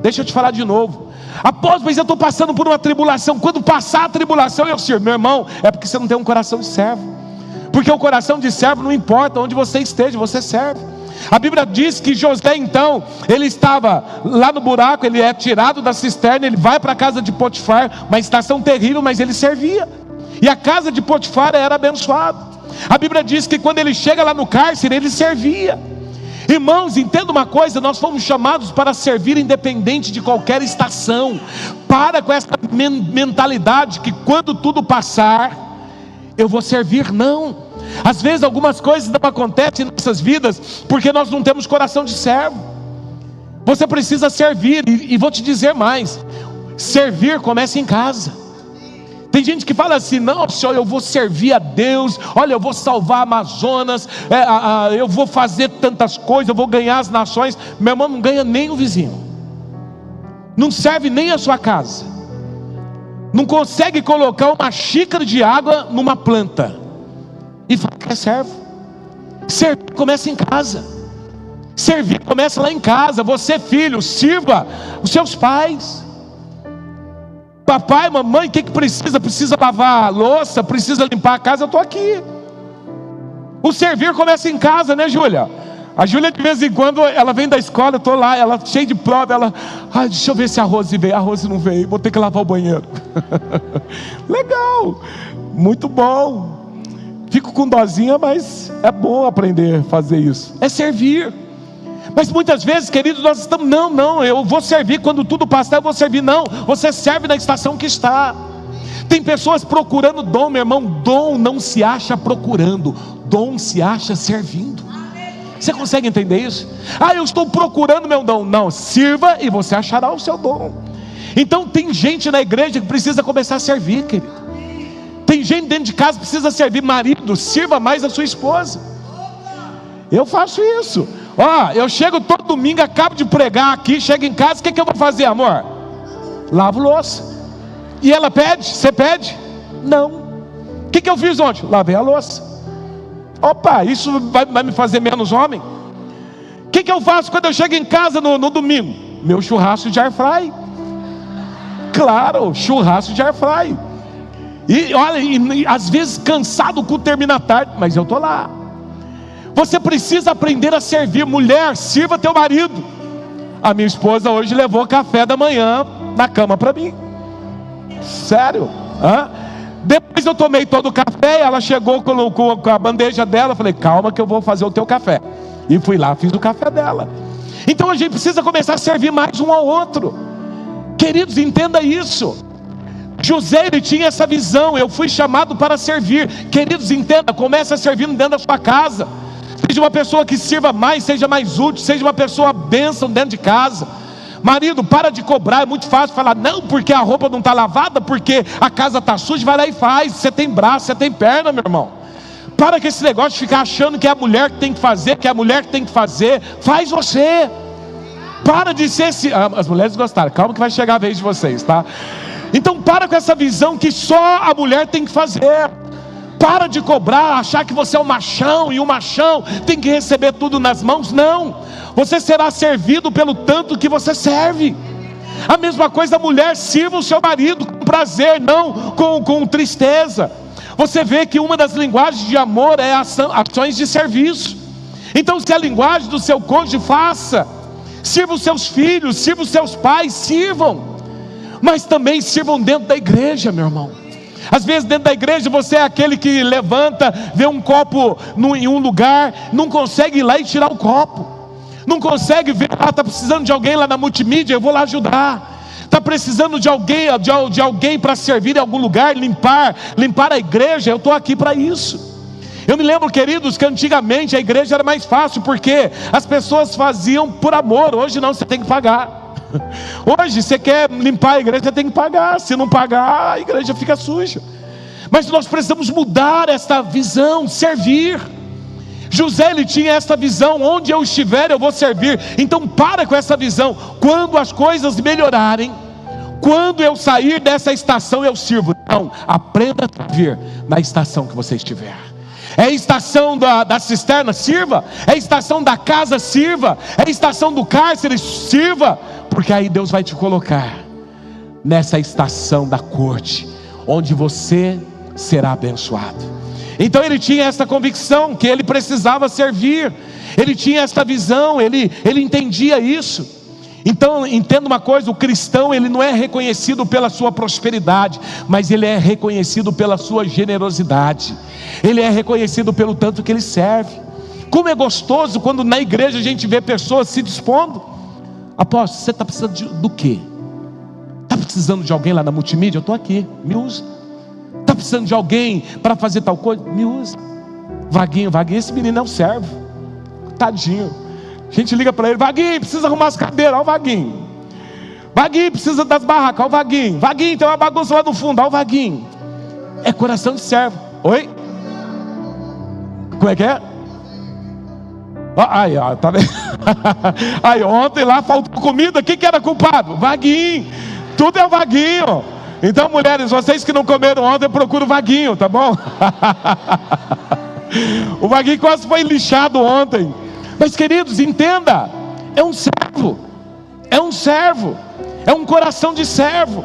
Deixa eu te falar de novo. Apóstolo, mas eu estou passando por uma tribulação. Quando passar a tribulação eu sirvo. Meu irmão, é porque você não tem um coração de servo. Porque o coração de servo, não importa onde você esteja, você serve. A Bíblia diz que José, então, ele estava lá no buraco, ele é tirado da cisterna, ele vai para a casa de Potifar, uma estação terrível, mas ele servia. E a casa de Potifar era abençoada. A Bíblia diz que quando ele chega lá no cárcere, ele servia. Irmãos, entenda uma coisa: nós fomos chamados para servir independente de qualquer estação. Para com essa mentalidade que quando tudo passar, eu vou servir. Não. Às vezes algumas coisas não acontecem em nossas vidas porque nós não temos coração de servo. Você precisa servir, e vou te dizer mais: servir começa em casa. Tem gente que fala assim: não, senhor, eu vou servir a Deus, olha, eu vou salvar Amazonas, eu vou fazer tantas coisas, eu vou ganhar as nações. Meu irmão, não ganha nem o vizinho, não serve nem a sua casa, não consegue colocar uma xícara de água numa planta e fala que é servo. Servir começa em casa. Servir começa lá em casa. Você, filho, sirva os seus pais. Papai, mamãe, o que precisa? Precisa lavar a louça, precisa limpar a casa, eu estou aqui. O servir começa em casa, né, Júlia? A Júlia, de vez em quando, ela vem da escola, eu estou lá, ela cheia de prova, ela: deixa eu ver se a Rose veio. A Rose não veio, vou ter que lavar o banheiro. Legal, muito bom. Fico com dozinha, mas é bom aprender a fazer isso. É servir. Mas muitas vezes, queridos, nós estamos: não, eu vou servir quando tudo passar, eu vou servir. Não, você serve na estação que está. Tem pessoas procurando dom, meu irmão. Dom não se acha procurando, dom se acha servindo. Você consegue entender isso? Eu estou procurando meu dom. Não, sirva e você achará o seu dom. Então tem gente na igreja que precisa começar a servir, querido. Tem gente dentro de casa que precisa servir. Marido, sirva mais a sua esposa. Eu faço isso. Eu chego todo domingo, acabo de pregar aqui, chego em casa, o que eu vou fazer, amor? Lavo louça. E ela pede? Você pede? Não. O que eu fiz ontem? Lavei a louça. Opa, isso vai me fazer menos homem? O que eu faço quando eu chego em casa no domingo? Meu churrasco de airfry. Claro, churrasco de airfry. E olha, às vezes cansado, o culto termina tarde, mas eu estou lá. Você precisa aprender a servir. Mulher, sirva teu marido. A minha esposa hoje levou café da manhã na cama para mim. Sério? Depois eu tomei todo o café, ela chegou com a bandeja dela. Eu falei, calma que eu vou fazer o teu café. E fui lá, fiz o café dela. Então a gente precisa começar a servir mais um ao outro. Queridos, entenda isso. José, ele tinha essa visão. Eu fui chamado para servir. Queridos, entenda, comece a servir dentro da sua casa. Seja uma pessoa que sirva mais, seja mais útil, seja uma pessoa bênção dentro de casa. Marido, para de cobrar. É muito fácil falar, não, porque a roupa não está lavada, porque a casa está suja. Vai lá e faz. Você tem braço, você tem perna, meu irmão. Para com esse negócio de ficar achando que é a mulher que tem que fazer, que é a mulher que tem que fazer. Faz você. Para de ser esse... As mulheres gostaram, calma que vai chegar a vez de vocês, tá? Então para com essa visão que só a mulher tem que fazer. Para de cobrar, achar que você é um machão, e o machão tem que receber tudo nas mãos. Não, você será servido pelo tanto que você serve. A mesma coisa, a mulher, sirva o seu marido com prazer, não com tristeza. Você vê que uma das linguagens de amor é ações de serviço. Então se a linguagem do seu cônjuge, faça. Sirva os seus filhos, sirva os seus pais, sirvam. Mas também sirvam dentro da igreja, meu irmão. Às vezes dentro da igreja você é aquele que levanta, vê um copo em um lugar, não consegue ir lá e tirar o copo. Não consegue ver, está precisando de alguém lá na multimídia, eu vou lá ajudar. Está precisando de alguém para servir em algum lugar, limpar a igreja, eu estou aqui para isso. Eu me lembro, queridos, que antigamente a igreja era mais fácil, porque as pessoas faziam por amor. Hoje não, você tem que pagar. Hoje você quer limpar a igreja, você tem que pagar. Se não pagar, a igreja fica suja. Mas nós precisamos mudar esta visão, servir. José, ele tinha essa visão, onde eu estiver eu vou servir. Então para com essa visão. Quando as coisas melhorarem, quando eu sair dessa estação eu sirvo. Não, aprenda a servir na estação que você estiver. É a estação da cisterna, sirva. É a estação da casa, sirva. É a estação do cárcere, sirva. Porque aí Deus vai te colocar nessa estação da corte, onde você será abençoado. Então ele tinha essa convicção que ele precisava servir. Ele tinha essa visão, ele entendia isso. Então entenda uma coisa, o cristão, ele não é reconhecido pela sua prosperidade, mas ele é reconhecido pela sua generosidade. Ele é reconhecido pelo tanto que ele serve. Como é gostoso quando na igreja a gente vê pessoas se dispondo. Apóstolo, você está precisando do quê? Está precisando de alguém lá na multimídia? Eu estou aqui, me usa. Está precisando de alguém para fazer tal coisa? Me usa. Vaguinho, esse menino é um servo, tadinho. A gente liga para ele, Vaguinho, precisa arrumar as cadeiras, olha o Vaguinho. Vaguinho, precisa das barracas, olha o Vaguinho. Vaguinho, tem uma bagunça lá no fundo, olha o Vaguinho. É coração de servo. Oi? Como é que é? Aí, ó, tá vendo? Aí, ontem lá faltou comida, quem que era culpado? Vaguinho. Tudo é o Vaguinho. Então, mulheres, vocês que não comeram ontem, procurem o Vaguinho, tá bom? O Vaguinho quase foi lixado ontem. Mas queridos, entenda, é um servo, é um coração de servo.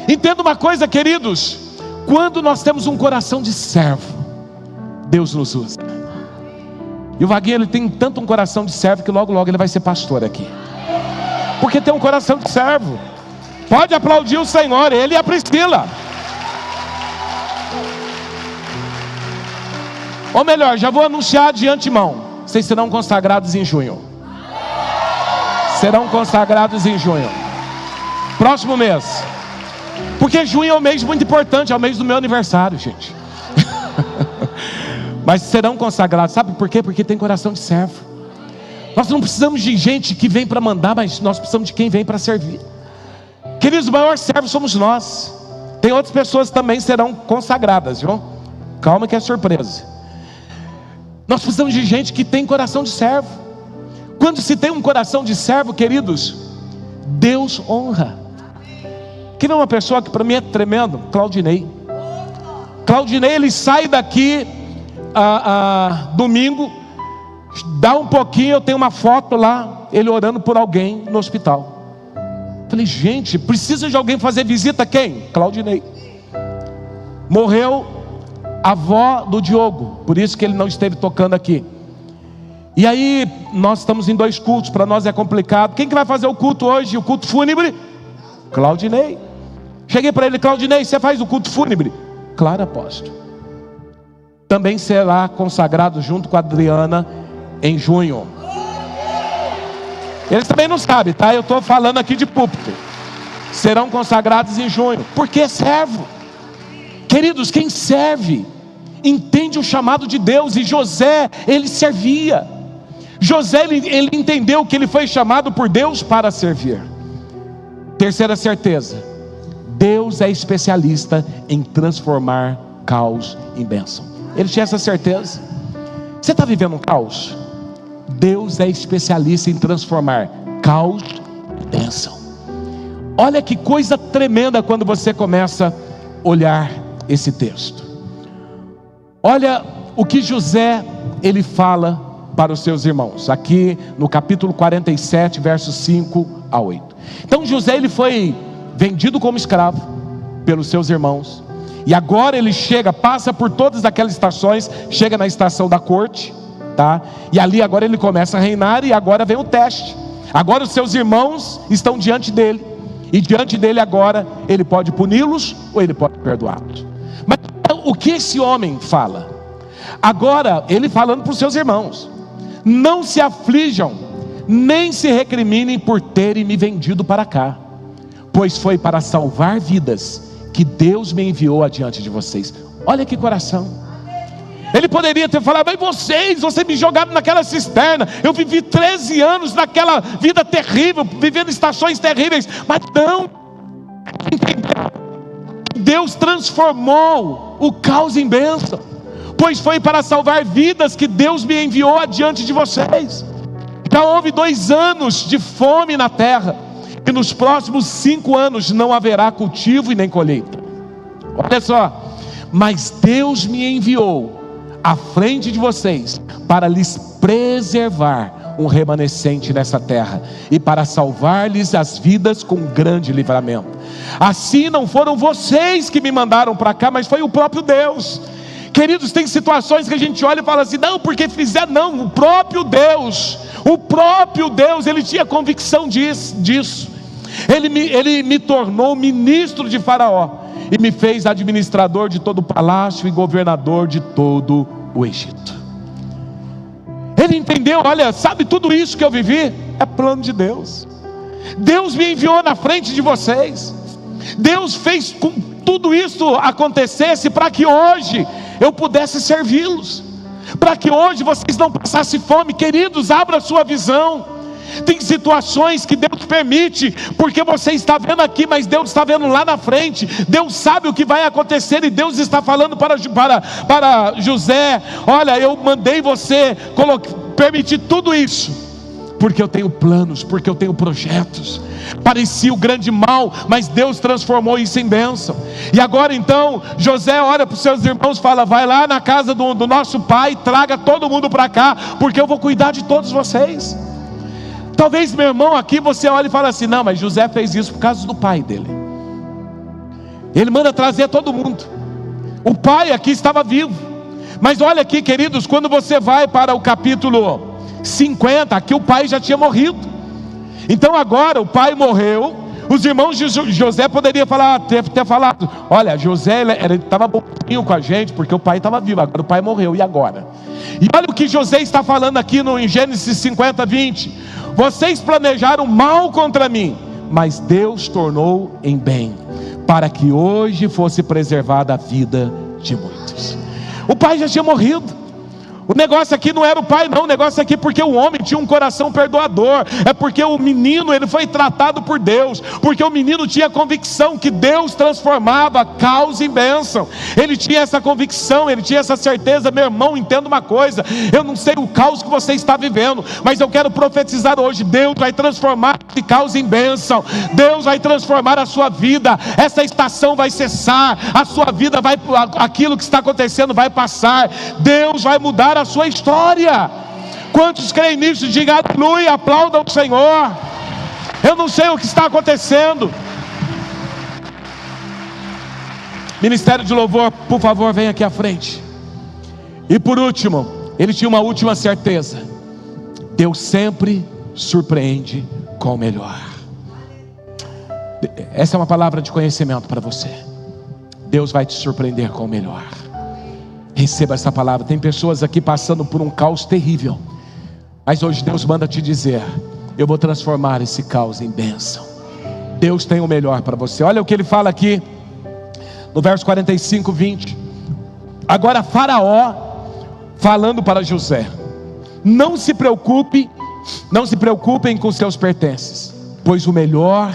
Entenda uma coisa, queridos, quando nós temos um coração de servo, Deus nos usa. E o Vaguinho, ele tem tanto um coração de servo, que logo ele vai ser pastor aqui, porque tem um coração de servo. Pode aplaudir o Senhor, ele e a Priscila. Ou melhor, já vou anunciar de antemão, vocês serão consagrados em junho. Serão consagrados em junho. Próximo mês. Porque junho é um mês muito importante, é o mês do meu aniversário, gente. Mas serão consagrados, sabe por quê? Porque tem coração de servo. Nós não precisamos de gente que vem para mandar, mas nós precisamos de quem vem para servir. Queridos, o maior servo somos nós. Tem outras pessoas que também serão consagradas, viu? Calma que é surpresa. Nós precisamos de gente que tem coração de servo. Quando se tem um coração de servo, queridos, Deus honra. Quem é uma pessoa que para mim é tremendo? Claudinei. Claudinei, ele sai daqui domingo, dá um pouquinho, eu tenho uma foto lá, ele orando por alguém no hospital. Falei, gente, precisa de alguém fazer visita? Quem? Claudinei. morreu a avó do Diogo, por isso que ele não esteve tocando aqui. E aí nós estamos em 2 cultos, para nós é complicado. Quem que vai fazer o culto hoje, o culto fúnebre? Claudinei. Cheguei para ele: Claudinei, você faz o culto fúnebre? Claro, apóstolo. Também será consagrado junto com a Adriana em junho. Eles também não sabem, tá? Eu estou falando aqui de púlpito. Serão consagrados em junho, porque é servo. Queridos, quem serve entende o chamado de Deus. E José, ele servia. José, ele entendeu que ele foi chamado por Deus para servir. Terceira certeza: Deus é especialista em transformar caos em bênção. Ele tinha essa certeza. Você está vivendo um caos? Deus é especialista em transformar caos em bênção. Olha que coisa tremenda quando você começa a olhar esse texto. Olha o que José, ele fala para os seus irmãos, aqui no capítulo 47, versos 5 a 8. Então José, ele foi vendido como escravo pelos seus irmãos, e agora ele chega, passa por todas aquelas estações, chega na estação da corte, tá? E ali agora ele começa a reinar, e agora vem o teste. Agora os seus irmãos estão diante dele, e diante dele agora ele pode puni-los ou ele pode perdoá-los. Mas o que esse homem fala? Agora ele falando para os seus irmãos: não se aflijam, nem se recriminem por terem me vendido para cá, pois foi para salvar vidas que Deus me enviou adiante de vocês. Olha que coração. Ele poderia ter falado: mas vocês me jogaram naquela cisterna, eu vivi 13 anos naquela vida terrível, vivendo estações terríveis. Mas não, Deus transformou o caos em bênção, pois foi para salvar vidas que Deus me enviou adiante de vocês. Já houve 2 anos de fome na terra, e nos próximos 5 anos não haverá cultivo e nem colheita. Olha só, mas Deus me enviou à frente de vocês para lhes preservar um remanescente nessa terra, e para salvar-lhes as vidas com grande livramento. Assim não foram vocês que me mandaram para cá, mas foi o próprio Deus. Queridos, tem situações que a gente olha e fala assim: não, porque fizeram. Não, o próprio Deus, ele tinha convicção disso. Ele me tornou ministro de Faraó, e me fez administrador de todo o palácio e governador de todo o Egito. Ele entendeu: olha, sabe, tudo isso que eu vivi é plano de Deus. Deus me enviou na frente de vocês. Deus fez com que tudo isso acontecesse para que hoje eu pudesse servi-los, para que hoje vocês não passassem fome. Queridos, abra a sua visão. Tem situações que Deus permite, porque você está vendo aqui, mas Deus está vendo lá na frente. Deus sabe o que vai acontecer, e Deus está falando para José: olha, eu mandei você permitir tudo isso, porque eu tenho planos, porque eu tenho projetos. Parecia o grande mal, mas Deus transformou isso em bênção. E agora então José olha para os seus irmãos e fala: vai lá na casa do nosso pai, traga todo mundo para cá, porque eu vou cuidar de todos vocês. Talvez, meu irmão, aqui você olhe e fala assim: não, mas José fez isso por causa do pai dele. Ele manda trazer todo mundo. O pai aqui estava vivo. Mas olha aqui, queridos, quando você vai para o capítulo 50, aqui o pai já tinha morrido. Então agora o pai morreu. Os irmãos de José poderiam ter falado: olha, José ele estava bonzinho com a gente, porque o pai estava vivo. Agora o pai morreu, e agora? E olha o que José está falando aqui em Gênesis 50, 20: vocês planejaram mal contra mim, mas Deus tornou em bem, para que hoje fosse preservada a vida de muitos. O pai já tinha morrido. O negócio aqui não era o pai, não. O negócio aqui, porque o homem tinha um coração perdoador, é porque o menino, ele foi tratado por Deus, porque o menino tinha convicção que Deus transformava caos em bênção. Ele tinha essa convicção, ele tinha essa certeza. Meu irmão, entenda uma coisa: eu não sei o caos que você está vivendo, mas eu quero profetizar hoje: Deus vai transformar esse caos em bênção. Deus vai transformar a sua vida. Essa estação vai cessar, a sua vida vai, aquilo que está acontecendo vai passar. Deus vai mudar a sua história. Quantos creem nisso? Diga aleluia, aplaudam o Senhor. Eu não sei o que está acontecendo. Ministério de Louvor, por favor, vem aqui à frente. E por último, ele tinha uma última certeza: Deus sempre surpreende com o melhor. Essa é uma palavra de conhecimento para você. Deus vai te surpreender com o melhor. Receba essa palavra. Tem pessoas aqui passando por um caos terrível, mas hoje Deus manda te dizer: eu vou transformar esse caos em bênção. Deus tem o melhor para você. Olha o que ele fala aqui no verso 45, 20. Agora Faraó falando para José: não se preocupem com seus pertences, pois o melhor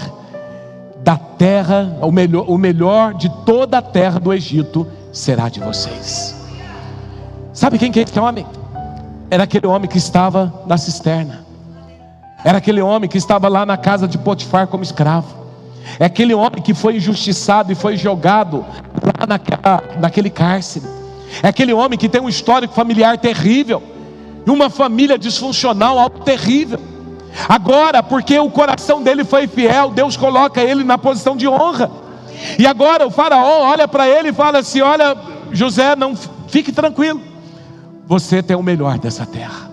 da terra, o melhor de toda a terra do Egito será de vocês. Sabe quem que é esse homem? Era aquele homem que estava na cisterna. Era aquele homem que estava lá na casa de Potifar como escravo. É aquele homem que foi injustiçado e foi jogado lá naquele cárcere. É aquele homem que tem um histórico familiar terrível, e uma família disfuncional, algo terrível. Agora, porque o coração dele foi fiel, Deus coloca ele na posição de honra. E agora o faraó olha para ele e fala assim: olha, José, não fique tranquilo, você tem o melhor dessa terra.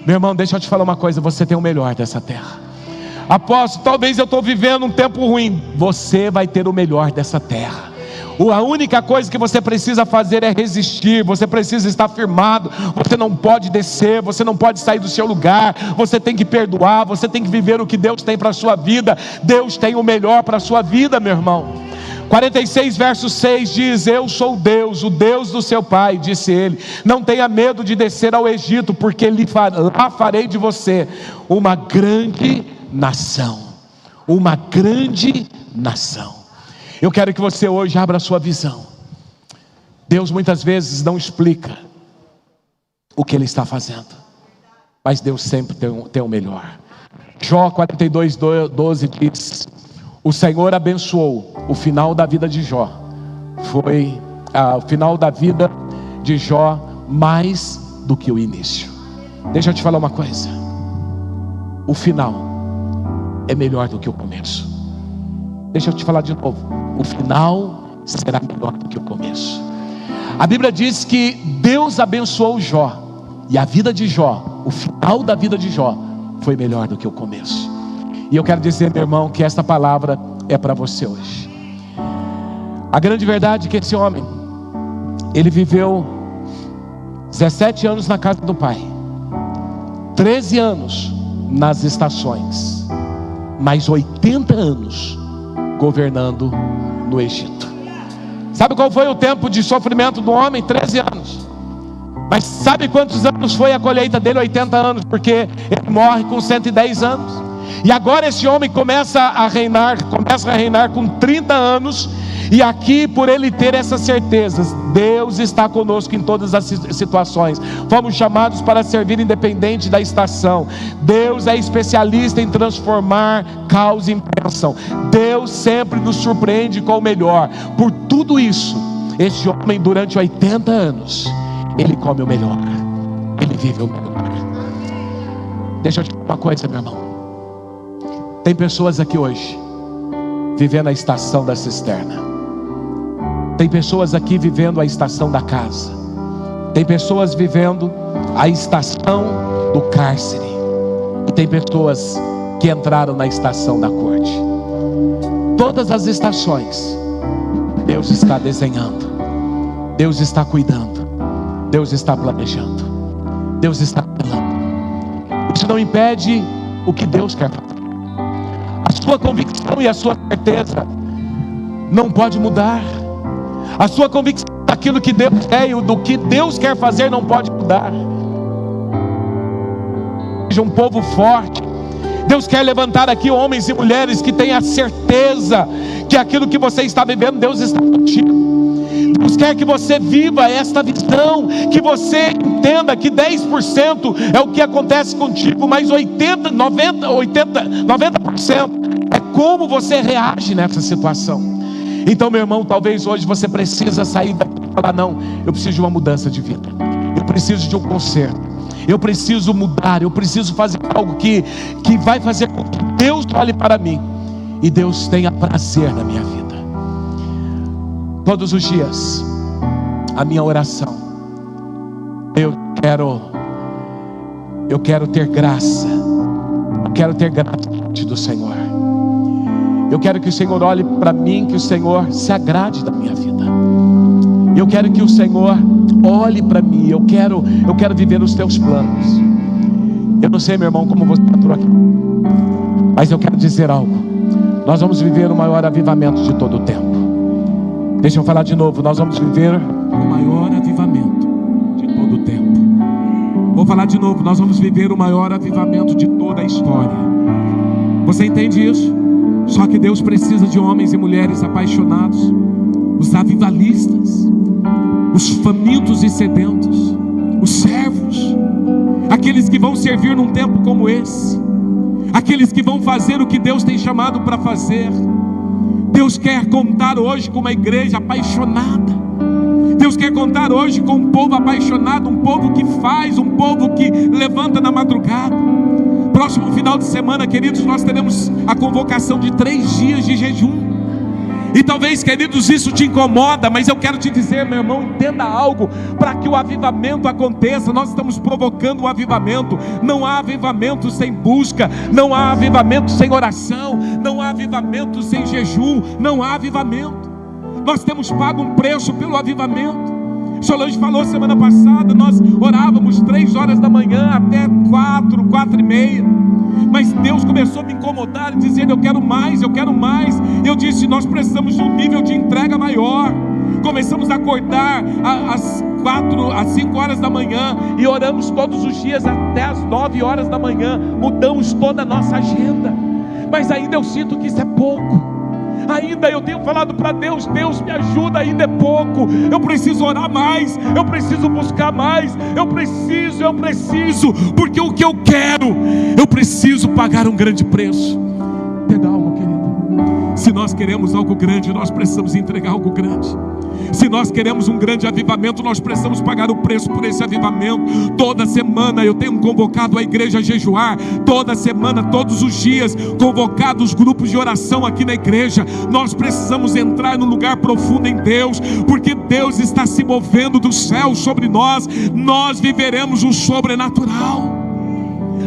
Meu irmão, deixa eu te falar uma coisa: você tem o melhor dessa terra. Apóstolo, talvez eu estou vivendo um tempo ruim. Você vai ter o melhor dessa terra. A única coisa que você precisa fazer é resistir. Você precisa estar firmado. Você não pode descer, você não pode sair do seu lugar. Você tem que perdoar, você tem que viver o que Deus tem para a sua vida. Deus tem o melhor para a sua vida, meu irmão. 46 verso 6 diz: eu sou Deus, o Deus do seu pai, disse ele. Não tenha medo de descer ao Egito, porque lá farei de você uma grande nação. Uma grande nação. Eu quero que você hoje abra a sua visão. Deus muitas vezes não explica o que Ele está fazendo, mas Deus sempre tem o melhor. Jó 42:12 diz: o Senhor abençoou o final da vida de Jó. Foi o final da vida de Jó mais do que o início. Deixa eu te falar uma coisa: o final é melhor do que o começo. Deixa eu te falar de novo: o final será melhor do que o começo. A Bíblia diz que Deus abençoou Jó, e a vida de Jó, o final da vida de Jó, foi melhor do que o começo. E eu quero dizer, meu irmão, que esta palavra é para você hoje. A grande verdade é que esse homem, ele viveu 17 anos na casa do pai, 13 anos nas estações, mais 80 anos governando no Egito. Sabe qual foi o tempo de sofrimento do homem? 13 anos. Mas sabe quantos anos foi a colheita dele? 80 anos, porque ele morre com 110 anos. E agora esse homem começa a reinar com 30 anos. E aqui, por ele ter essas certezas, Deus está conosco em todas as situações. Fomos chamados para servir independente da estação. Deus é especialista em transformar caos em bênção. Deus sempre nos surpreende com o melhor. Por tudo isso, esse homem durante 80 anos, ele come o melhor, ele vive o melhor. Deixa eu te falar uma coisa, meu irmão. Tem pessoas aqui hoje vivendo a estação da cisterna. Tem pessoas aqui vivendo a estação da casa. Tem pessoas vivendo a estação do cárcere. E tem pessoas que entraram na estação da corte. Todas as estações, Deus está desenhando, Deus está cuidando, Deus está planejando, Deus está falando. Isso não impede o que Deus quer fazer. A sua convicção e a sua certeza não pode mudar. A sua convicção daquilo que Deus é e do que Deus quer fazer não pode mudar. Seja um povo forte. Deus quer levantar aqui homens e mulheres que têm a certeza que aquilo que você está vivendo, Deus está contigo. Deus quer que você viva esta visão, que você entenda que 10% é o que acontece contigo, mas 90% é como você reage nessa situação. Então, meu irmão, talvez hoje você precisa sair daqui e falar: não, eu preciso de uma mudança de vida, eu preciso de um conserto, eu preciso mudar, eu preciso fazer algo que vai fazer com que Deus olhe para mim e Deus tenha prazer na minha vida. todos os dias, a minha oração, eu quero ter graça, eu quero ter graça do Senhor. Eu quero que o Senhor olhe para mim, que o Senhor se agrade da minha vida. Eu quero que o Senhor olhe para mim. Eu quero viver os teus planos. Eu não sei, meu irmão, como você entrou aqui, mas eu quero dizer algo. Nós vamos viver o maior avivamento de todo o tempo. Deixa eu falar de novo. Nós vamos viver o maior avivamento de todo o tempo. Vou falar de novo. Nós vamos viver o maior avivamento de toda a história. Você entende isso? Só que Deus precisa de homens e mulheres apaixonados, os avivalistas, os famintos e sedentos, os servos, aqueles que vão servir num tempo como esse, aqueles que vão fazer o que Deus tem chamado para fazer. Deus quer contar hoje com uma igreja apaixonada. Deus quer contar hoje com um povo apaixonado, um povo que faz, um povo que levanta na madrugada. Próximo final de semana, queridos, nós teremos a convocação de 3 dias de jejum. E talvez, queridos, isso te incomoda, mas eu quero te dizer, meu irmão, entenda algo. Para que o avivamento aconteça, nós estamos provocando um avivamento. Não há avivamento sem busca, não há avivamento sem oração, não há avivamento sem jejum, não há avivamento. Nós temos pago um preço pelo avivamento. Solange falou semana passada, nós orávamos 3 horas da manhã até 4h30. Mas Deus começou a me incomodar, dizendo: eu quero mais, eu quero mais. Eu disse: nós precisamos de um nível de entrega maior. Começamos a acordar às 5 horas da manhã e oramos todos os dias até às 9 horas da manhã. Mudamos toda a nossa agenda. Mas ainda eu sinto que isso é pouco. Ainda eu tenho falado para Deus: Deus, me ajuda, ainda é pouco. Eu preciso orar mais, eu preciso buscar mais, eu preciso, porque o que eu quero, eu preciso pagar um grande preço. Entenda algo, querido. Se nós queremos algo grande, nós precisamos entregar algo grande. Se nós queremos um grande avivamento, nós precisamos pagar o preço por esse avivamento. Toda semana eu tenho convocado a igreja a jejuar. Toda semana, todos os dias, convocado os grupos de oração aqui na igreja. Nós precisamos entrar no lugar profundo em Deus, porque Deus está se movendo do céu sobre nós. Nós viveremos o sobrenatural.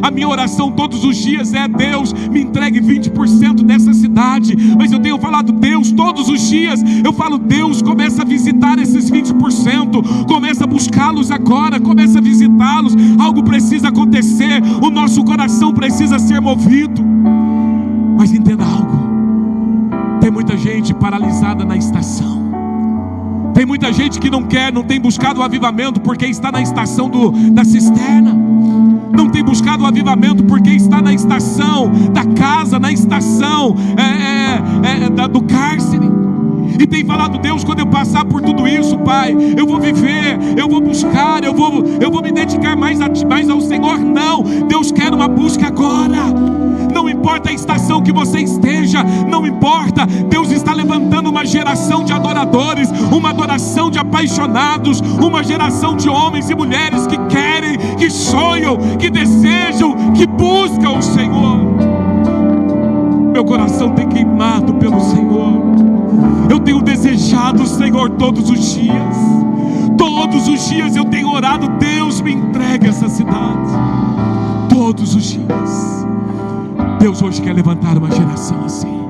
A minha oração todos os dias é: Deus, me entregue 20% dessa cidade. Mas eu tenho falado: Deus, todos os dias eu falo: Deus, começa a visitar esses 20%, começa a buscá-los agora, começa a visitá-los. Algo precisa acontecer, o nosso coração precisa ser movido. Mas entenda algo: tem muita gente paralisada na estação. Tem muita gente que não tem buscado o avivamento porque está na estação da cisterna. Não tem buscado o avivamento porque está na estação da casa, na estação do cárcere. E tem falado: Deus, quando eu passar por tudo isso, Pai, eu vou viver, eu vou buscar, eu vou me dedicar mais ao Senhor. Não, Deus quer uma busca agora. Não importa a estação que você esteja, não importa. Deus está levantando uma geração de adoradores, uma adoração de apaixonados, uma geração de homens e mulheres que querem, que sonham, que desejam, que buscam o Senhor. Meu coração tem queimado pelo Senhor. Eu tenho desejado o Senhor todos os dias. Todos os dias eu tenho orado: Deus, me entregue essa cidade. Todos os dias. Deus hoje quer levantar uma geração assim.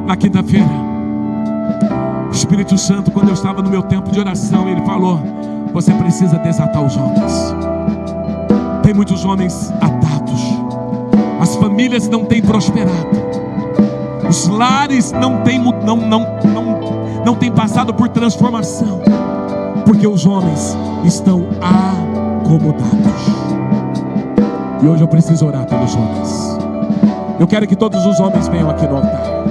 Na quinta-feira, o Espírito Santo, quando eu estava no meu tempo de oração, Ele falou: você precisa desatar os homens. Tem muitos homens atados. As famílias não têm prosperado. Os lares não têm passado por transformação, porque os homens estão acomodados. E hoje eu preciso orar pelos homens. Eu quero que todos os homens venham aqui no altar.